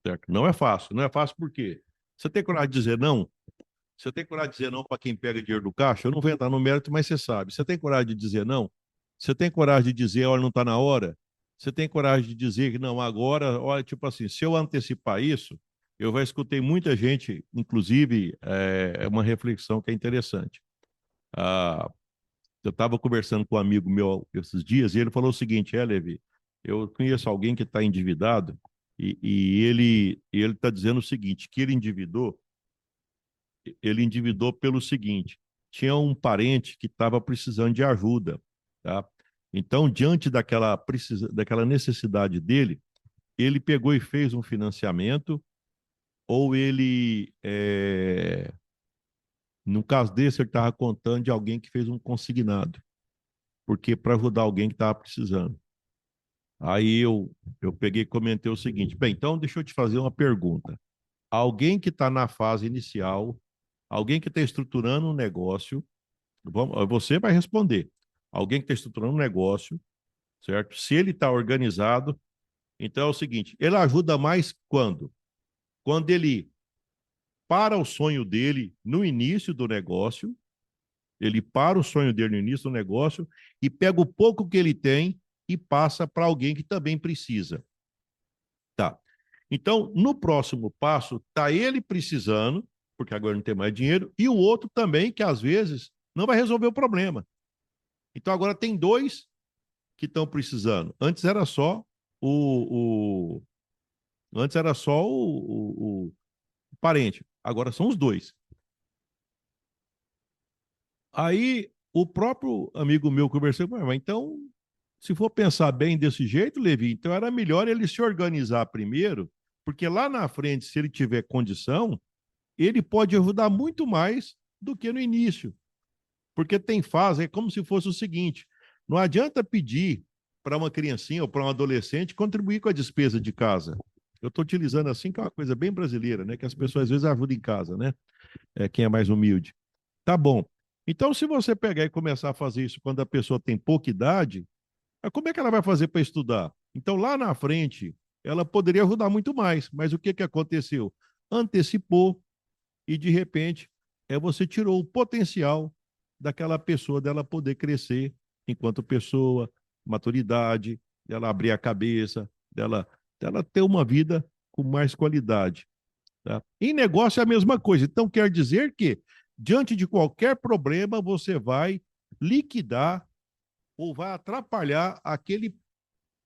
[SPEAKER 1] Certo? Não é fácil. Não é fácil por quê? Você tem coragem de dizer não? Você tem coragem de dizer não para quem pega dinheiro do caixa? Eu não vou entrar no mérito, mas você sabe. Você tem coragem de dizer não? Você tem coragem de dizer, olha, não está na hora? Você tem coragem de dizer que não, agora, olha, tipo assim, se eu antecipar isso, eu já escutei muita gente, inclusive, uma reflexão que é interessante. Ah, eu estava conversando com um amigo meu esses dias e ele falou o seguinte, Levi, eu conheço alguém que está endividado e ele está dizendo o seguinte, que ele endividou pelo seguinte: tinha um parente que estava precisando de ajuda, tá? Então, diante daquela necessidade dele, ele pegou e fez um financiamento, ou no caso desse, ele estava contando de alguém que fez um consignado, porque para ajudar alguém que estava precisando. Aí eu peguei e comentei o seguinte: bem, então deixa eu te fazer uma pergunta. Alguém que está na fase inicial, alguém que está estruturando um negócio, você vai responder. Alguém que está estruturando um negócio, certo? Se ele está organizado, então é o seguinte: ele ajuda mais quando? Quando ele para o sonho dele no início do negócio, ele para o sonho dele no início do negócio e pega o pouco que ele tem e passa para alguém que também precisa. Tá. Então, no próximo passo, tá ele precisando, porque agora não tem mais dinheiro, e o outro também, que às vezes não vai resolver o problema. Então, agora tem dois que estão precisando. Antes era só o, antes era só o parente. Agora são os dois. Aí o próprio amigo meu conversou com ele, então, se for pensar bem desse jeito, Levi, então era melhor ele se organizar primeiro, porque lá na frente, se ele tiver condição, ele pode ajudar muito mais do que no início. Porque tem fase, é como se fosse o seguinte: não adianta pedir para uma criancinha ou para um adolescente contribuir com a despesa de casa. Eu estou utilizando assim, que é uma coisa bem brasileira, né? Que as pessoas às vezes ajudam em casa, né? Quem é mais humilde. Tá bom. Então, se você pegar e começar a fazer isso quando a pessoa tem pouca idade, como é que ela vai fazer para estudar? Então, lá na frente, ela poderia ajudar muito mais. Mas o que, que aconteceu? Antecipou e, de repente, você tirou o potencial daquela pessoa dela poder crescer enquanto pessoa, maturidade, dela abrir a cabeça, dela ter uma vida com mais qualidade. Tá? Em negócio é a mesma coisa. Então, quer dizer que, diante de qualquer problema, você vai liquidar ou vai atrapalhar aquele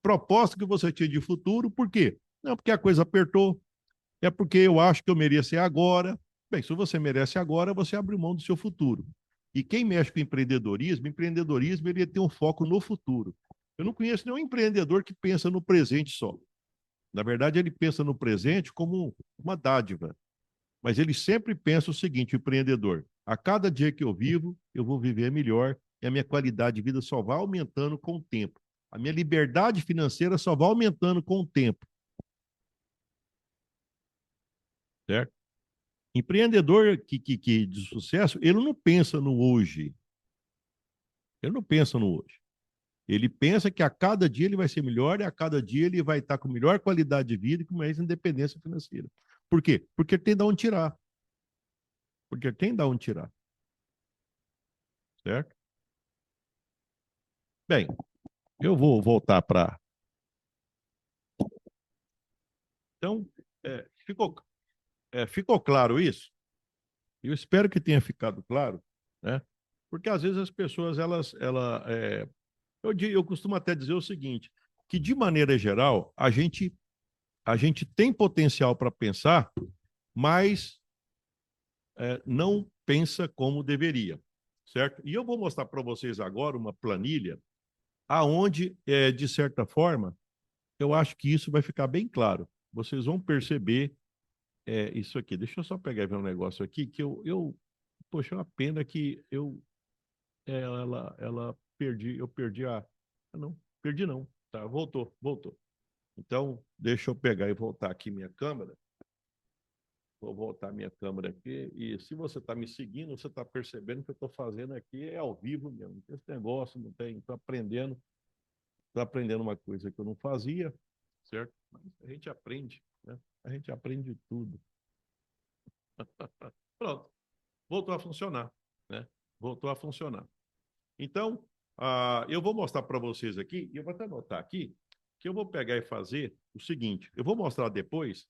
[SPEAKER 1] propósito que você tinha de futuro. Por quê? Não, porque a coisa apertou, é porque eu acho que eu mereço agora. Bem, se você merece agora, você abre mão do seu futuro. E quem mexe com empreendedorismo, ele tem um foco no futuro. Eu não conheço nenhum empreendedor que pensa no presente só. Na verdade, ele pensa no presente como uma dádiva. Mas ele sempre pensa o seguinte, o empreendedor: a cada dia que eu vivo, eu vou viver melhor e a minha qualidade de vida só vai aumentando com o tempo. A minha liberdade financeira só vai aumentando com o tempo, certo? Empreendedor que de sucesso, ele não pensa no hoje. Ele não pensa no hoje. Ele pensa que a cada dia ele vai ser melhor e a cada dia ele vai estar com melhor qualidade de vida e com mais independência financeira. Por quê? Porque tem de onde tirar. Porque tem de onde tirar, certo? Bem, eu vou voltar para. Então, ficou, ficou claro isso? Eu espero que tenha ficado claro, né? Porque às vezes as pessoas, eu costumo até dizer o seguinte, que de maneira geral, a gente tem potencial para pensar, mas não pensa como deveria, certo? E eu vou mostrar para vocês agora uma planilha aonde, de certa forma, eu acho que isso vai ficar bem claro. Vocês vão perceber isso aqui. Deixa eu só pegar e ver um negócio aqui que poxa, é uma pena que eu perdi não, perdi não, tá, voltou. Então, deixa eu pegar e voltar aqui minha câmera. Vou voltar minha câmera aqui. E se você está me seguindo, você está percebendo que eu estou fazendo aqui é ao vivo mesmo. Não tem esse negócio, não tem. Estou aprendendo uma coisa que eu não fazia, certo? Mas a gente aprende, né? A gente aprende tudo. Pronto, voltou a funcionar, né? Voltou a funcionar. Então, eu vou mostrar para vocês aqui, e eu vou até anotar aqui, que eu vou pegar e fazer o seguinte: eu vou mostrar depois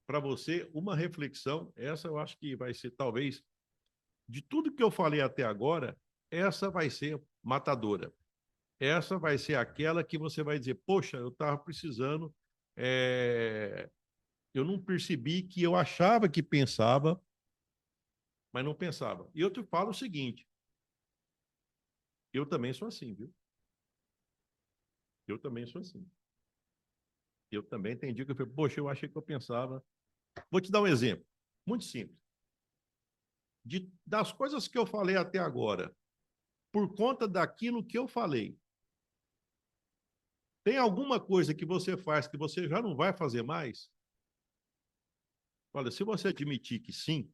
[SPEAKER 1] para você uma reflexão. Essa eu acho que vai ser, talvez, de tudo que eu falei até agora, essa vai ser matadora. Essa vai ser aquela que você vai dizer: poxa, eu estava precisando, eu não percebi que eu achava que pensava, mas não pensava. E eu te falo o seguinte: eu também sou assim, viu? Eu também sou assim. Eu também tem dia que eu falei: poxa, eu achei que eu pensava. Vou te dar um exemplo, muito simples. Das coisas que eu falei até agora, por conta daquilo que eu falei, tem alguma coisa que você faz que você já não vai fazer mais? Olha, se você admitir que sim,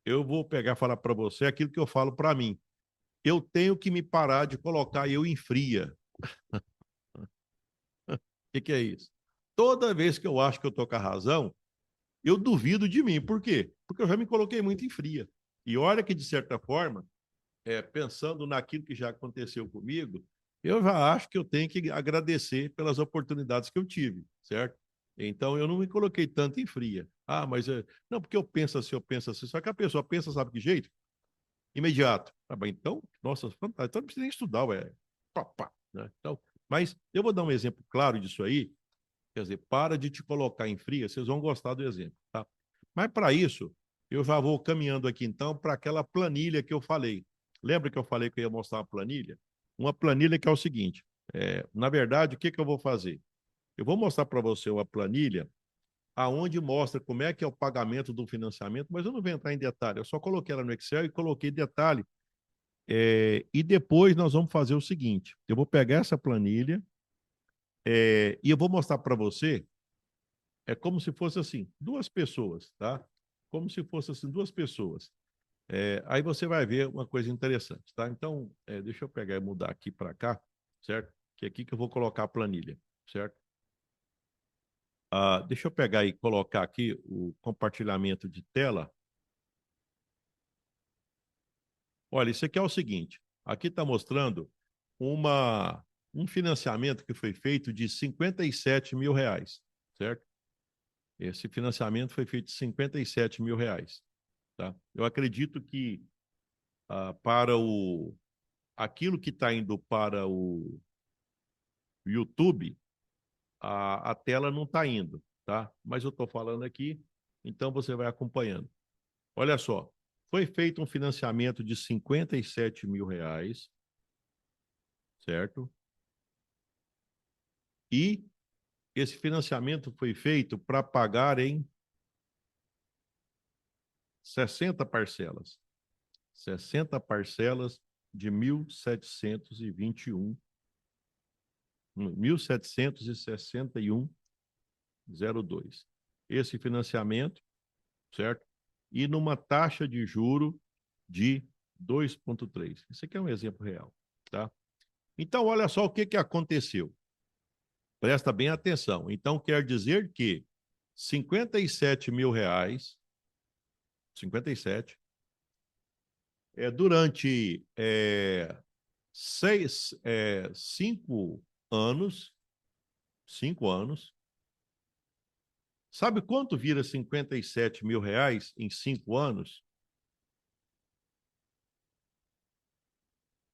[SPEAKER 1] eu vou pegar e falar para você aquilo que eu falo para mim. Eu tenho que me parar de colocar eu em fria. O que é isso? Toda vez que eu acho que eu estou com a razão, eu duvido de mim. Por quê? Porque eu já me coloquei muito em fria. E olha que, de certa forma, pensando naquilo que já aconteceu comigo, eu já acho que eu tenho que agradecer pelas oportunidades que eu tive, certo? Então, eu não me coloquei tanto em fria. Ah, mas não, porque eu penso assim. Só que a pessoa pensa, sabe que jeito? Imediato. Ah, bem, então, nossa, fantástico. Então não precisa nem estudar, ué. Pá, pá, né? Então, mas eu vou dar um exemplo claro disso aí. Quer dizer, para de te colocar em fria, vocês vão gostar do exemplo, tá? Mas para isso, eu já vou caminhando aqui então para aquela planilha que eu falei. Lembra que eu falei que eu ia mostrar uma planilha? Uma planilha que é o seguinte: na verdade, o que eu vou fazer? Eu vou mostrar para você uma planilha aonde mostra como é que é o pagamento do financiamento, mas eu não vou entrar em detalhe. Eu só coloquei ela no Excel e coloquei detalhe. E depois nós vamos fazer o seguinte: eu vou pegar essa planilha e eu vou mostrar para você. É como se fosse assim, duas pessoas, tá? Como se fosse assim, duas pessoas. Aí você vai ver uma coisa interessante, tá? Então, deixa eu pegar e mudar aqui para cá, certo? Que é aqui que eu vou colocar a planilha, certo? Deixa eu pegar e colocar aqui o compartilhamento de tela. Olha, isso aqui é o seguinte. Aqui está mostrando um financiamento que foi feito de R$ 57.000, certo? Esse financiamento foi feito de R$ 57.000, tá? Eu acredito que para aquilo que está indo para o YouTube, a tela não está indo, tá? Mas eu estou falando aqui, então você vai acompanhando. Olha só, foi feito um financiamento de R$ 57.000, certo? E esse financiamento foi feito para pagar em 60 parcelas. 60 parcelas de 1.761,02. Esse financiamento, certo? E numa taxa de juro de 2,3. Esse aqui é um exemplo real, tá? Então, olha só o que aconteceu. Presta bem atenção. Então, quer dizer que R$ 57.000, 57, durante 5 anos, 5 anos, sabe quanto vira R$ 57.000 em 5 anos?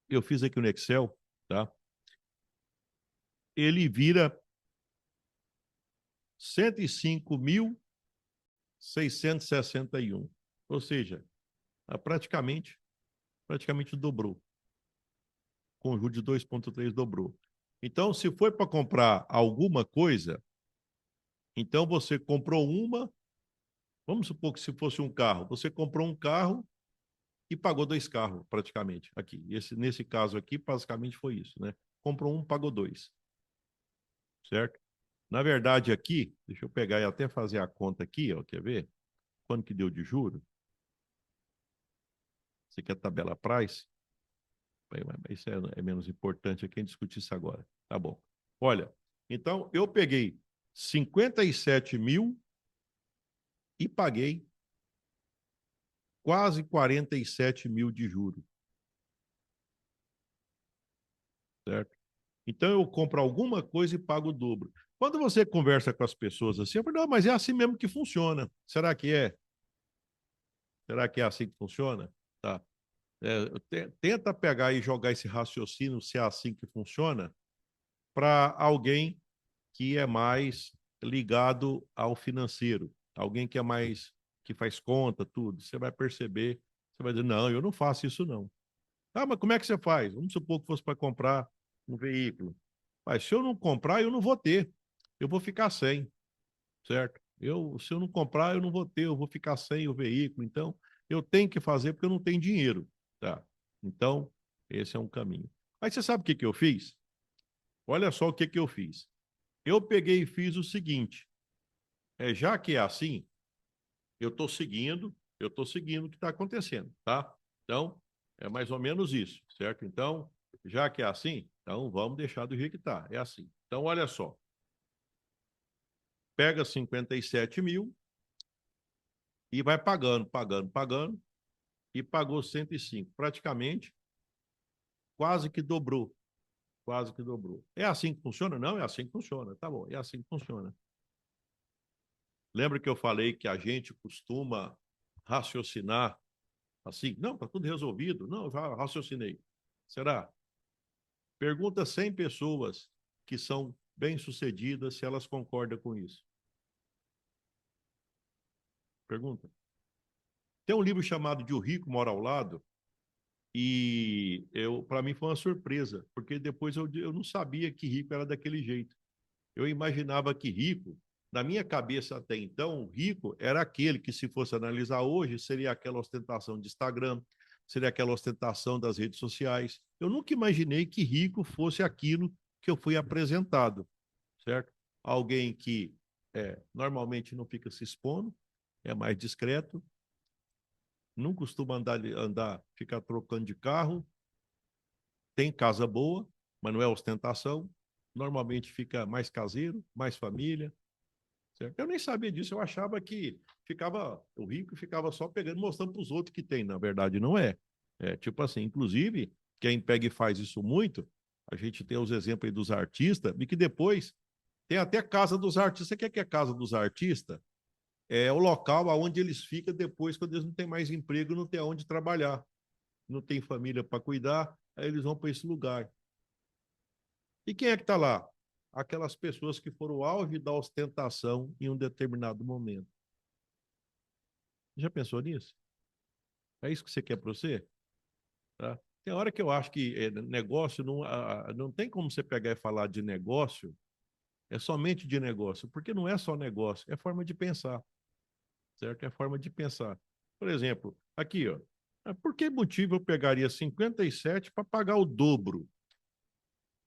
[SPEAKER 1] Eu fiz aqui no Excel, tá? Ele vira 105.661. Ou seja, praticamente dobrou. Com juros de 2,3 dobrou. Então, se foi para comprar alguma coisa, então você comprou uma, vamos supor que se fosse um carro, você comprou um carro e pagou 2 carros, praticamente, aqui. Nesse caso aqui, basicamente foi isso, né? Comprou um, pagou 2, certo? Na verdade, aqui, deixa eu pegar e até fazer a conta aqui, ó, quer ver? Quanto que deu de juro? Você quer tabela price? Isso é menos importante aqui, a gente discutir isso agora. Tá bom. Olha, então eu peguei 57.000 e paguei quase 47.000 de juros, certo? Então eu compro alguma coisa e pago o dobro. Quando você conversa com as pessoas assim, eu falo, não, mas é assim mesmo que funciona. Será que é? Será que é assim que funciona? Tá. Tenta pegar e jogar esse raciocínio, se é assim que funciona, para alguém que é mais ligado ao financeiro, alguém que é mais, que faz conta, tudo. Você vai perceber, você vai dizer, não, eu não faço isso não. Ah, mas como é que você faz? Vamos supor que fosse para comprar um veículo. Mas se eu não comprar, eu não vou ter. Eu vou ficar sem, certo? Se eu não comprar, eu não vou ter, eu vou ficar sem o veículo. Então, eu tenho que fazer porque eu não tenho dinheiro, tá? Então, esse é um caminho. Aí você sabe o que que eu fiz? Olha só o que que eu fiz. Eu peguei e fiz o seguinte, já que é assim, eu estou seguindo o que está acontecendo, tá? Então, é mais ou menos isso, certo? Então, já que é assim, então vamos deixar do jeito que está. É assim. Então, olha só. Pega 57.000 e vai pagando, pagando, pagando, e pagou 105. Praticamente, quase que dobrou. Quase que dobrou. É assim que funciona? Não, é assim que funciona. Tá bom, é assim que funciona. Lembra que eu falei que a gente costuma raciocinar assim? Não, está tudo resolvido. Não, eu já raciocinei. Será? Pergunta 100 pessoas que são bem-sucedidas se elas concordam com isso. Pergunta. Tem um livro chamado De O Rico Mora ao Lado, e para mim foi uma surpresa, porque depois eu não sabia que rico era daquele jeito. Eu imaginava que rico, na minha cabeça até então, rico era aquele que, se fosse analisar hoje, seria aquela ostentação de Instagram, seria aquela ostentação das redes sociais. Eu nunca imaginei que rico fosse aquilo que eu fui apresentado, certo? Alguém que normalmente não fica se expondo, é mais discreto, não costuma ficar trocando de carro, tem casa boa, mas não é ostentação, normalmente fica mais caseiro, mais família, certo? Eu nem sabia disso, eu achava que o rico ficava só pegando, mostrando para os outros que tem, na verdade não é. Tipo assim, inclusive, quem pega e faz isso muito, a gente tem os exemplos aí dos artistas, e que depois tem até casa dos artistas. Você quer que é casa dos artistas? É o local onde eles ficam depois, quando eles não têm mais emprego, não tem onde trabalhar, não tem família para cuidar, aí eles vão para esse lugar. E quem é que está lá? Aquelas pessoas que foram o auge da ostentação em um determinado momento. Já pensou nisso? É isso que você quer para você? Tá? Tem hora que eu acho que negócio não tem como você pegar e falar de negócio, é somente de negócio, porque não é só negócio, é forma de pensar, certo? É forma de pensar. Por exemplo, aqui, ó, por que motivo eu pegaria 57 para pagar o dobro?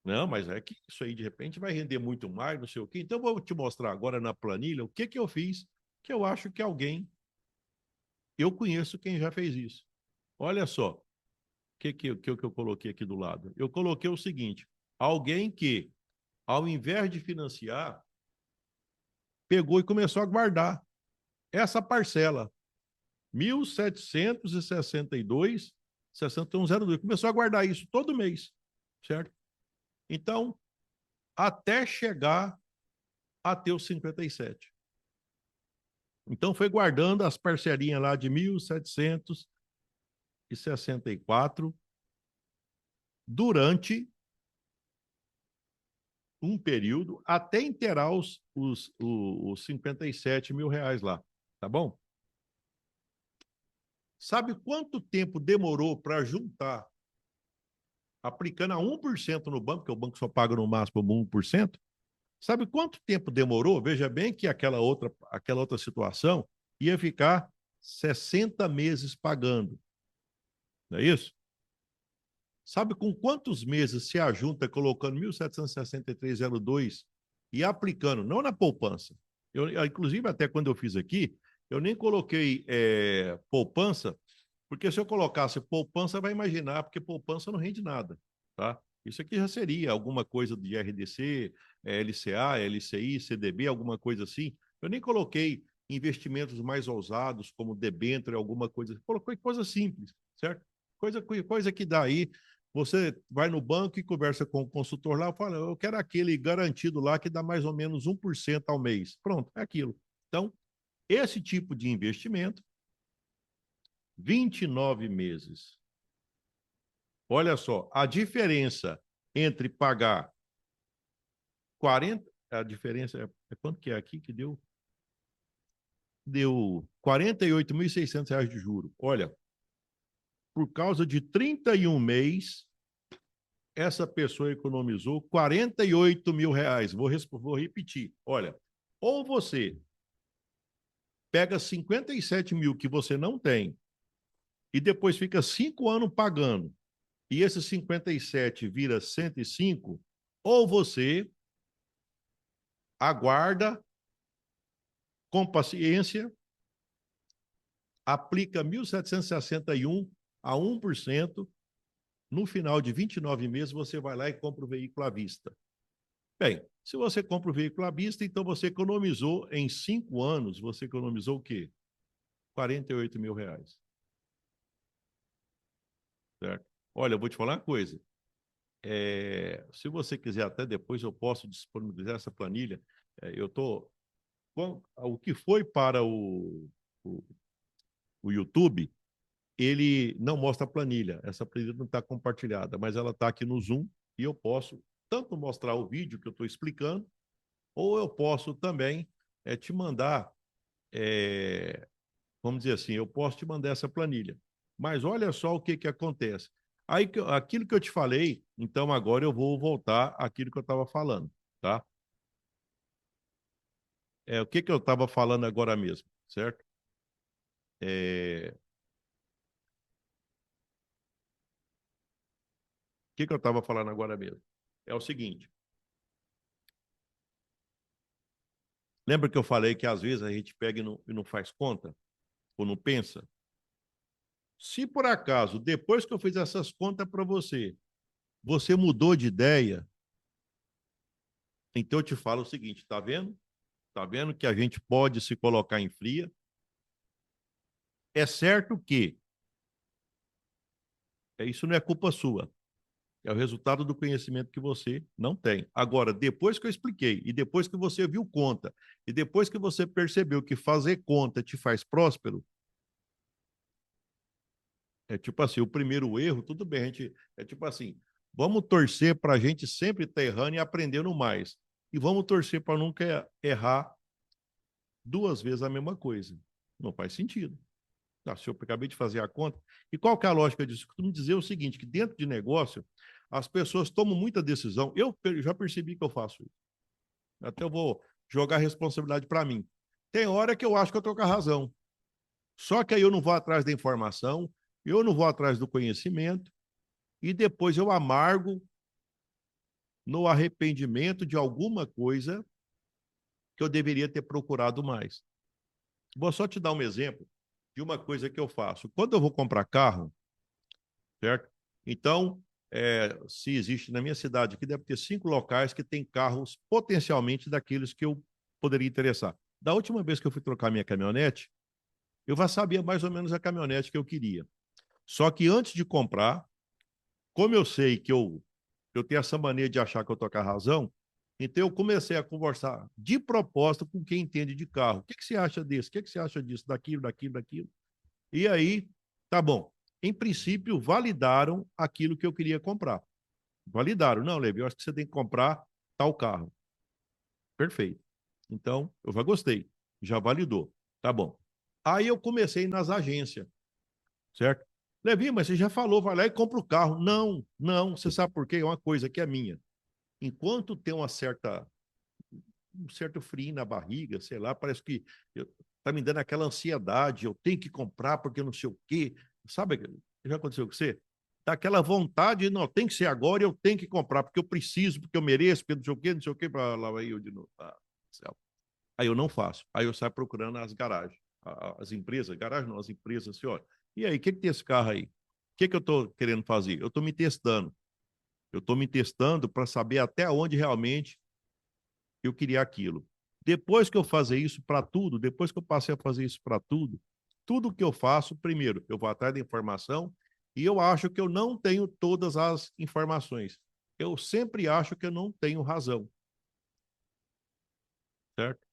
[SPEAKER 1] Não, mas é que isso aí de repente vai render muito mais, não sei o quê. Então, eu vou te mostrar agora na planilha o que que eu fiz, que eu acho que eu conheço quem já fez isso. Olha só, o que eu coloquei aqui do lado. Eu coloquei o seguinte: alguém que, ao invés de financiar, pegou e começou a guardar essa parcela, 1.762, 6102. Começou a guardar isso todo mês, certo? Então, até chegar a ter os 57. Então, foi guardando as parcelinhas lá de 1.764 durante um período até inteirar os 57 mil reais lá, tá bom? Sabe quanto tempo demorou para juntar, aplicando a 1% no banco, que o banco só paga no máximo 1%? Sabe quanto tempo demorou? Veja bem que aquela outra situação ia ficar 60 meses pagando, não é isso? Sabe com quantos meses se ajunta colocando 1.763,02 e aplicando, não na poupança. Inclusive, até quando eu fiz aqui, eu nem coloquei poupança, porque se eu colocasse poupança, vai imaginar, porque poupança não rende nada, tá? Isso aqui já seria alguma coisa de RDC, LCA, LCI, CDB, alguma coisa assim. Eu nem coloquei investimentos mais ousados, como debênture, alguma coisa. Coloquei coisa simples, certo? Coisa que dá aí. Você vai no banco e conversa com o consultor lá, fala, eu quero aquele garantido lá que dá mais ou menos 1% ao mês. Pronto, é aquilo. Então, esse tipo de investimento, 29 meses. Olha só, a diferença entre pagar 40, a diferença é quanto que é aqui que deu? Deu R$ 48.600 de juro. Olha, por causa de 31 meses, essa pessoa economizou R$ 48.000. Vou repetir. Olha, ou você pega 57 mil que você não tem e depois fica 5 anos pagando e esses 57 vira 105, ou você aguarda com paciência, aplica 1.761 a 1%, no final de 29 meses você vai lá e compra o veículo à vista. Bem, se você compra o veículo à vista, então você economizou em 5 anos, você economizou o quê? R$ 48.000. Certo? Olha, eu vou te falar uma coisa. Se você quiser, até depois eu posso disponibilizar essa planilha. Eu estou. O que foi para o, o YouTube, ele não mostra a planilha. Essa planilha não está compartilhada, mas ela está aqui no Zoom e eu posso tanto mostrar o vídeo que eu estou explicando, ou eu posso também te mandar, vamos dizer assim, eu posso te mandar essa planilha. Mas olha só o que, que acontece. Aí, aquilo que eu te falei, então agora eu vou voltar àquilo que eu estava falando, tá? O que, que eu estava falando agora mesmo, certo? O que, que eu estava falando agora mesmo? É o seguinte, lembra que eu falei que às vezes a gente pega e não faz conta? Ou não pensa? Se por acaso, depois que eu fiz essas contas para você, você mudou de ideia, então eu te falo o seguinte, tá vendo? Tá vendo que a gente pode se colocar em fria? É certo que Isso não é culpa sua. É o resultado do conhecimento que você não tem. Agora, depois que eu expliquei, e depois que você viu conta, e depois que você percebeu que fazer conta te faz próspero, é tipo assim, o primeiro erro, tudo bem, a gente, é tipo assim, vamos torcer para a gente sempre estar errando e aprendendo mais. E vamos torcer para nunca errar duas vezes a mesma coisa. Não faz sentido. Se eu acabei de fazer a conta. E qual que é a lógica disso? Eu costumo dizer o seguinte, que dentro de negócio, as pessoas tomam muita decisão. Eu já percebi que eu faço isso. Até eu vou jogar a responsabilidade para mim. Tem hora que eu acho que eu estou com a razão. Só que aí eu não vou atrás da informação, eu não vou atrás do conhecimento, e depois eu amargo no arrependimento de alguma coisa que eu deveria ter procurado mais. Vou só te dar um exemplo de uma coisa que eu faço. Quando eu vou comprar carro, certo? Então, se existe na minha cidade aqui, deve ter 5 locais que tem carros potencialmente daqueles que eu poderia interessar. Da última vez que eu fui trocar minha caminhonete, eu já sabia mais ou menos a caminhonete que eu queria. Só que antes de comprar, como eu sei que eu tenho essa mania de achar que eu estou com a razão, então eu comecei a conversar de propósito com quem entende de carro. O que, que você acha disso? O que, que você acha disso? Daquilo, daquilo, daquilo. E aí, tá bom. Em princípio, validaram aquilo que eu queria comprar. Validaram. Não, Levi, eu acho que você tem que comprar tal carro. Perfeito. Então, eu já gostei. Já validou. Tá bom. Aí eu comecei nas agências, certo? Levi, mas você já falou, vai lá e compra o carro. Não, não. Você sabe por quê? É uma coisa que é minha. Enquanto tem um certo frio na barriga, sei lá, parece que tá me dando aquela ansiedade, eu tenho que comprar porque não sei o quê. Sabe, já aconteceu com você? Dá aquela vontade, não, tem que ser agora, eu tenho que comprar, porque eu preciso, porque eu mereço, porque não sei o quê, para lá vai eu de novo. Céu. Aí eu não faço. Aí eu saio procurando as garagens, as empresas, garagem não, as empresas, assim, olha, e aí, o que, que tem esse carro aí? O que, que eu estou querendo fazer? Eu estou me testando. Eu estou me testando para saber até onde realmente eu queria aquilo. Depois que eu fazer isso para tudo, depois que eu passei a fazer isso para tudo, tudo que eu faço, primeiro, eu vou atrás da informação e eu acho que eu não tenho todas as informações. Eu sempre acho que eu não tenho razão, certo?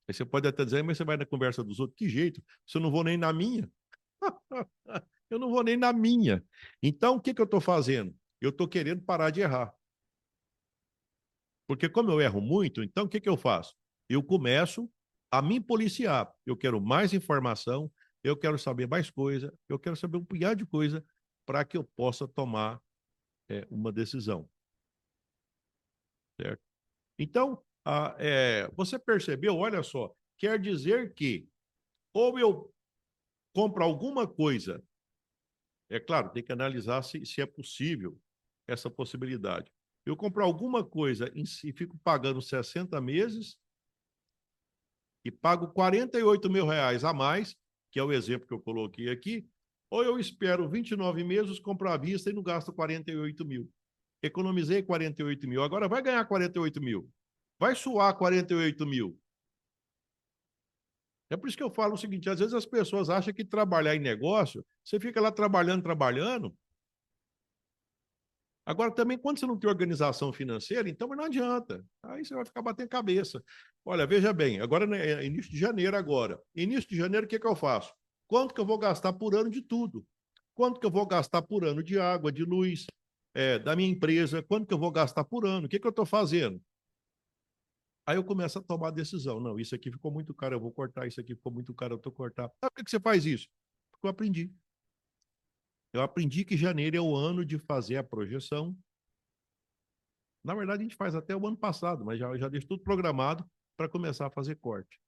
[SPEAKER 1] Aí você pode até dizer, mas você vai na conversa dos outros, que jeito? Se eu não vou nem na minha. Eu não vou nem na minha. Então, o que, que eu estou fazendo? Eu estou querendo parar de errar. Porque como eu erro muito, então o que, que eu faço? Eu começo a me policiar. Eu quero mais informação, eu quero saber mais coisa, eu quero saber um punhado de coisa para que eu possa tomar uma decisão, certo? Então, você percebeu, olha só, quer dizer que ou eu compro alguma coisa, é claro, tem que analisar se é possível essa possibilidade. Eu compro alguma coisa e fico pagando 60 meses, e pago R$ 48.000 a mais, que é o exemplo que eu coloquei aqui, ou eu espero 29 meses, compro à vista e não gasto 48 mil. Economizei 48 mil, agora vai ganhar 48 mil. Vai suar 48 mil. É por isso que eu falo o seguinte, às vezes as pessoas acham que trabalhar em negócio, você fica lá trabalhando, trabalhando. Agora, também, quando você não tem organização financeira, então não adianta. Aí você vai ficar batendo cabeça. Olha, veja bem, agora é início de janeiro agora. Início de janeiro, o que, que eu faço? Quanto que eu vou gastar por ano de tudo? Quanto que eu vou gastar por ano de água, de luz, da minha empresa? Quanto que eu vou gastar por ano? O que, que eu estou fazendo? Aí eu começo a tomar a decisão. Não, isso aqui ficou muito caro, eu vou cortar. Isso aqui ficou muito caro, eu estou cortando. Ah, por que, que você faz isso? Porque eu aprendi. Eu aprendi que janeiro é o ano de fazer a projeção. Na verdade, a gente faz até o ano passado, mas já deixa tudo programado para começar a fazer corte,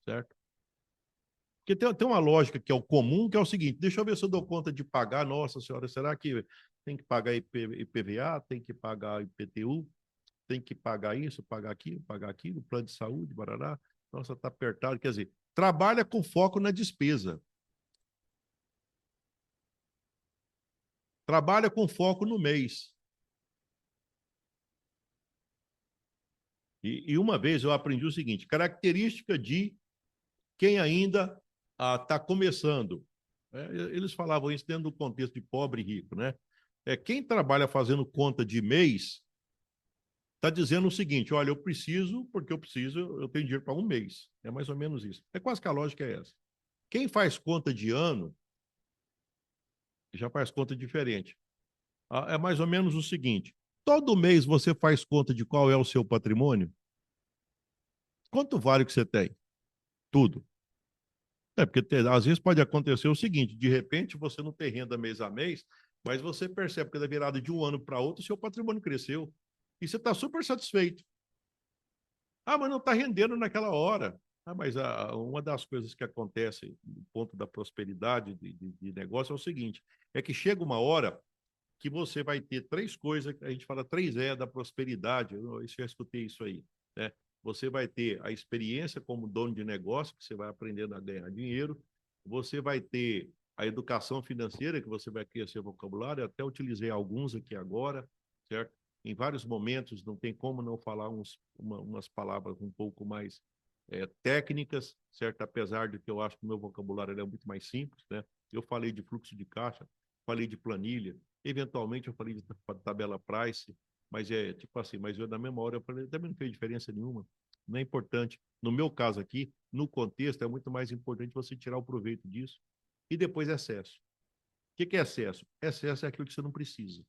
[SPEAKER 1] certo? Porque tem uma lógica que é o comum, que é o seguinte: deixa eu ver se eu dou conta de pagar. Nossa senhora, será que tem que pagar IPVA, tem que pagar IPTU, tem que pagar aquilo, plano de saúde, barará. Nossa, está apertado. Quer dizer, trabalha com foco na despesa. Trabalha com foco no mês. E uma vez eu aprendi o seguinte: característica de quem ainda está começando Eles falavam isso dentro do contexto de pobre e rico, né? Quem trabalha fazendo conta de mês está dizendo o seguinte: olha, eu preciso, porque eu preciso, eu tenho dinheiro para um mês. É mais ou menos isso. É quase que a lógica é essa. Quem faz conta de ano já faz conta diferente. É mais ou menos o seguinte: todo mês você faz conta de qual é o seu patrimônio? Quanto vale o que você tem? Tudo. Porque às vezes pode acontecer o seguinte: de repente você não tem renda mês a mês, mas você percebe que da virada de um ano para outro, seu patrimônio cresceu. E você está super satisfeito. Ah, mas não está rendendo naquela hora. Ah, mas uma das coisas que acontece no ponto da prosperidade de negócio é o seguinte: é que chega uma hora que você vai ter três coisas, a gente fala 3E da prosperidade, eu já escutei isso aí, né? Você vai ter a experiência como dono de negócio, que você vai aprendendo a ganhar dinheiro, você vai ter a educação financeira, que você vai crescer vocabulário, eu até utilizei alguns aqui agora, certo? Em vários momentos, não tem como não falar umas palavras um pouco mais técnicas, certo? Apesar de que eu acho que o meu vocabulário é muito mais simples, né? Eu falei de fluxo de caixa, falei de planilha, eventualmente eu falei de tabela price, mas tipo assim, mas eu na mesma hora eu falei, também não fez diferença nenhuma, não é importante. No meu caso aqui, no contexto, é muito mais importante você tirar o proveito disso. E depois excesso. O que é excesso? Excesso é aquilo que você não precisa.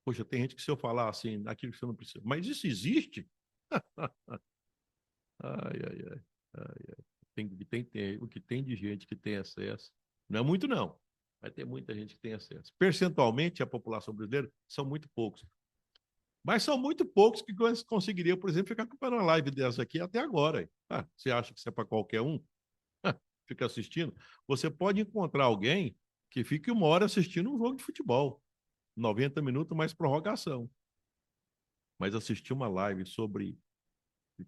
[SPEAKER 1] Poxa, tem gente que se eu falar assim, aquilo que você não precisa, mas isso existe? Ai, ai, ai, ai, ai. O que tem de gente que tem excesso, não é muito não, vai ter muita gente que tem acesso. Percentualmente, a população brasileira são muito poucos. Mas são muito poucos que conseguiriam, por exemplo, ficar acompanhando uma live dessa aqui até agora. Você acha que isso é para qualquer um? Fica assistindo? Você pode encontrar alguém que fique 1 hora assistindo um jogo de futebol, 90 minutos mais prorrogação. Mas assistir uma live sobre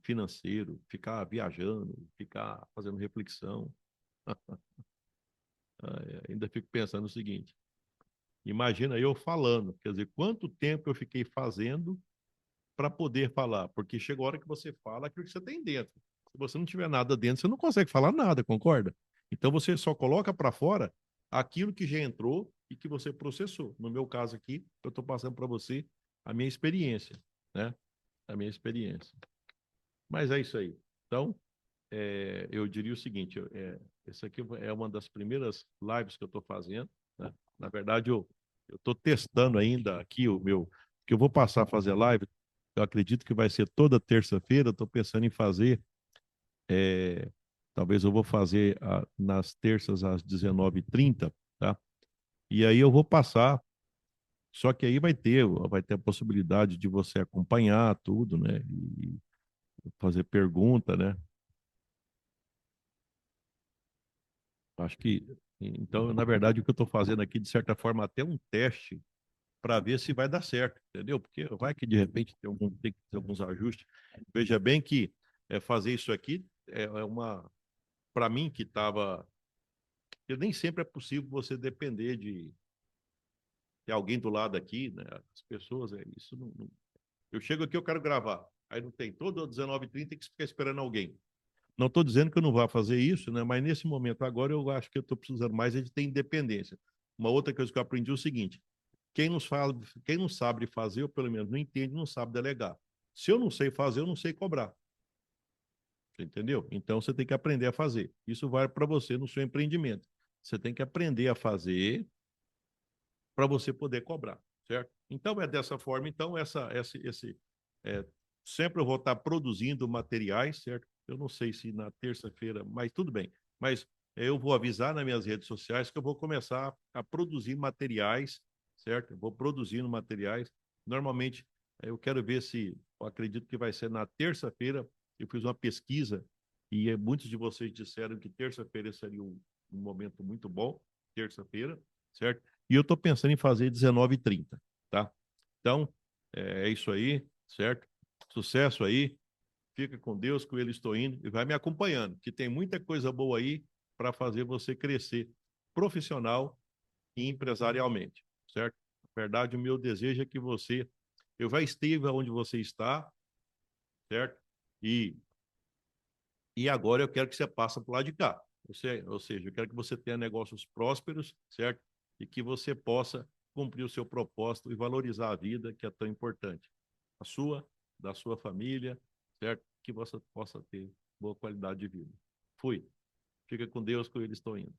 [SPEAKER 1] financeiro, ficar viajando, ficar fazendo reflexão, ainda fico pensando o seguinte: imagina eu falando, quer dizer, quanto tempo eu fiquei fazendo para poder falar, porque chega a hora que você fala aquilo que você tem dentro. Se você não tiver nada dentro, você não consegue falar nada, concorda? Então você só coloca para fora aquilo que já entrou e que você processou. No meu caso aqui, eu estou passando para você a minha experiência, né? A minha experiência. Mas é isso aí. Então, eu diria o seguinte: essa aqui é uma das primeiras lives que eu estou fazendo, né? Na verdade, eu estou testando ainda aqui o meu, que eu vou passar a fazer live. Eu acredito que vai ser toda terça-feira. Estou pensando em fazer, é, talvez eu vou fazer nas terças às 19h30, tá? E aí eu vou passar, só que aí vai ter a possibilidade de você acompanhar tudo, né? E fazer pergunta, né? Acho que, então, na verdade, o que eu estou fazendo aqui, de certa forma, até um teste para ver se vai dar certo, entendeu? Porque vai que de repente tem que ter alguns ajustes. Veja bem que fazer isso aqui é uma, para mim que estava, nem sempre é possível você depender de alguém do lado aqui, né? As pessoas, isso não. Eu chego aqui, eu quero gravar, aí não tem, todo 19h30 tem que ficar esperando alguém. Não estou dizendo que eu não vá fazer isso, né? Mas nesse momento agora eu acho que eu estou precisando mais de ter independência. Uma outra coisa que eu aprendi é o seguinte: quem não sabe fazer, ou pelo menos não entende, não sabe delegar. Se eu não sei fazer, eu não sei cobrar. Você entendeu? Então você tem que aprender a fazer. Isso vai para você no seu empreendimento. Você tem que aprender a fazer para você poder cobrar, certo? Então é dessa forma. Então é, sempre eu vou estar produzindo materiais, certo? Eu não sei se na terça-feira, mas tudo bem. Mas eu vou avisar nas minhas redes sociais que eu vou começar a produzir materiais, certo? Eu vou produzindo materiais. Normalmente eu quero ver se, eu acredito que vai ser na terça-feira. Eu fiz uma pesquisa e muitos de vocês disseram que terça-feira seria um momento muito bom, terça-feira, certo? E eu estou pensando em fazer 19h30, tá? Então, é isso aí, certo? Sucesso aí. Fica com Deus, com ele estou indo e vai me acompanhando, que tem muita coisa boa aí para fazer você crescer profissional e empresarialmente, certo? Na verdade, o meu desejo é que eu já esteve onde você está, certo? E agora eu quero que você passe para o lado de cá. Ou seja, eu quero que você tenha negócios prósperos, certo? E que você possa cumprir o seu propósito e valorizar a vida, que é tão importante. A sua, da sua família, certo? Que você possa ter boa qualidade de vida. Fui. Fica com Deus, que eles estão indo.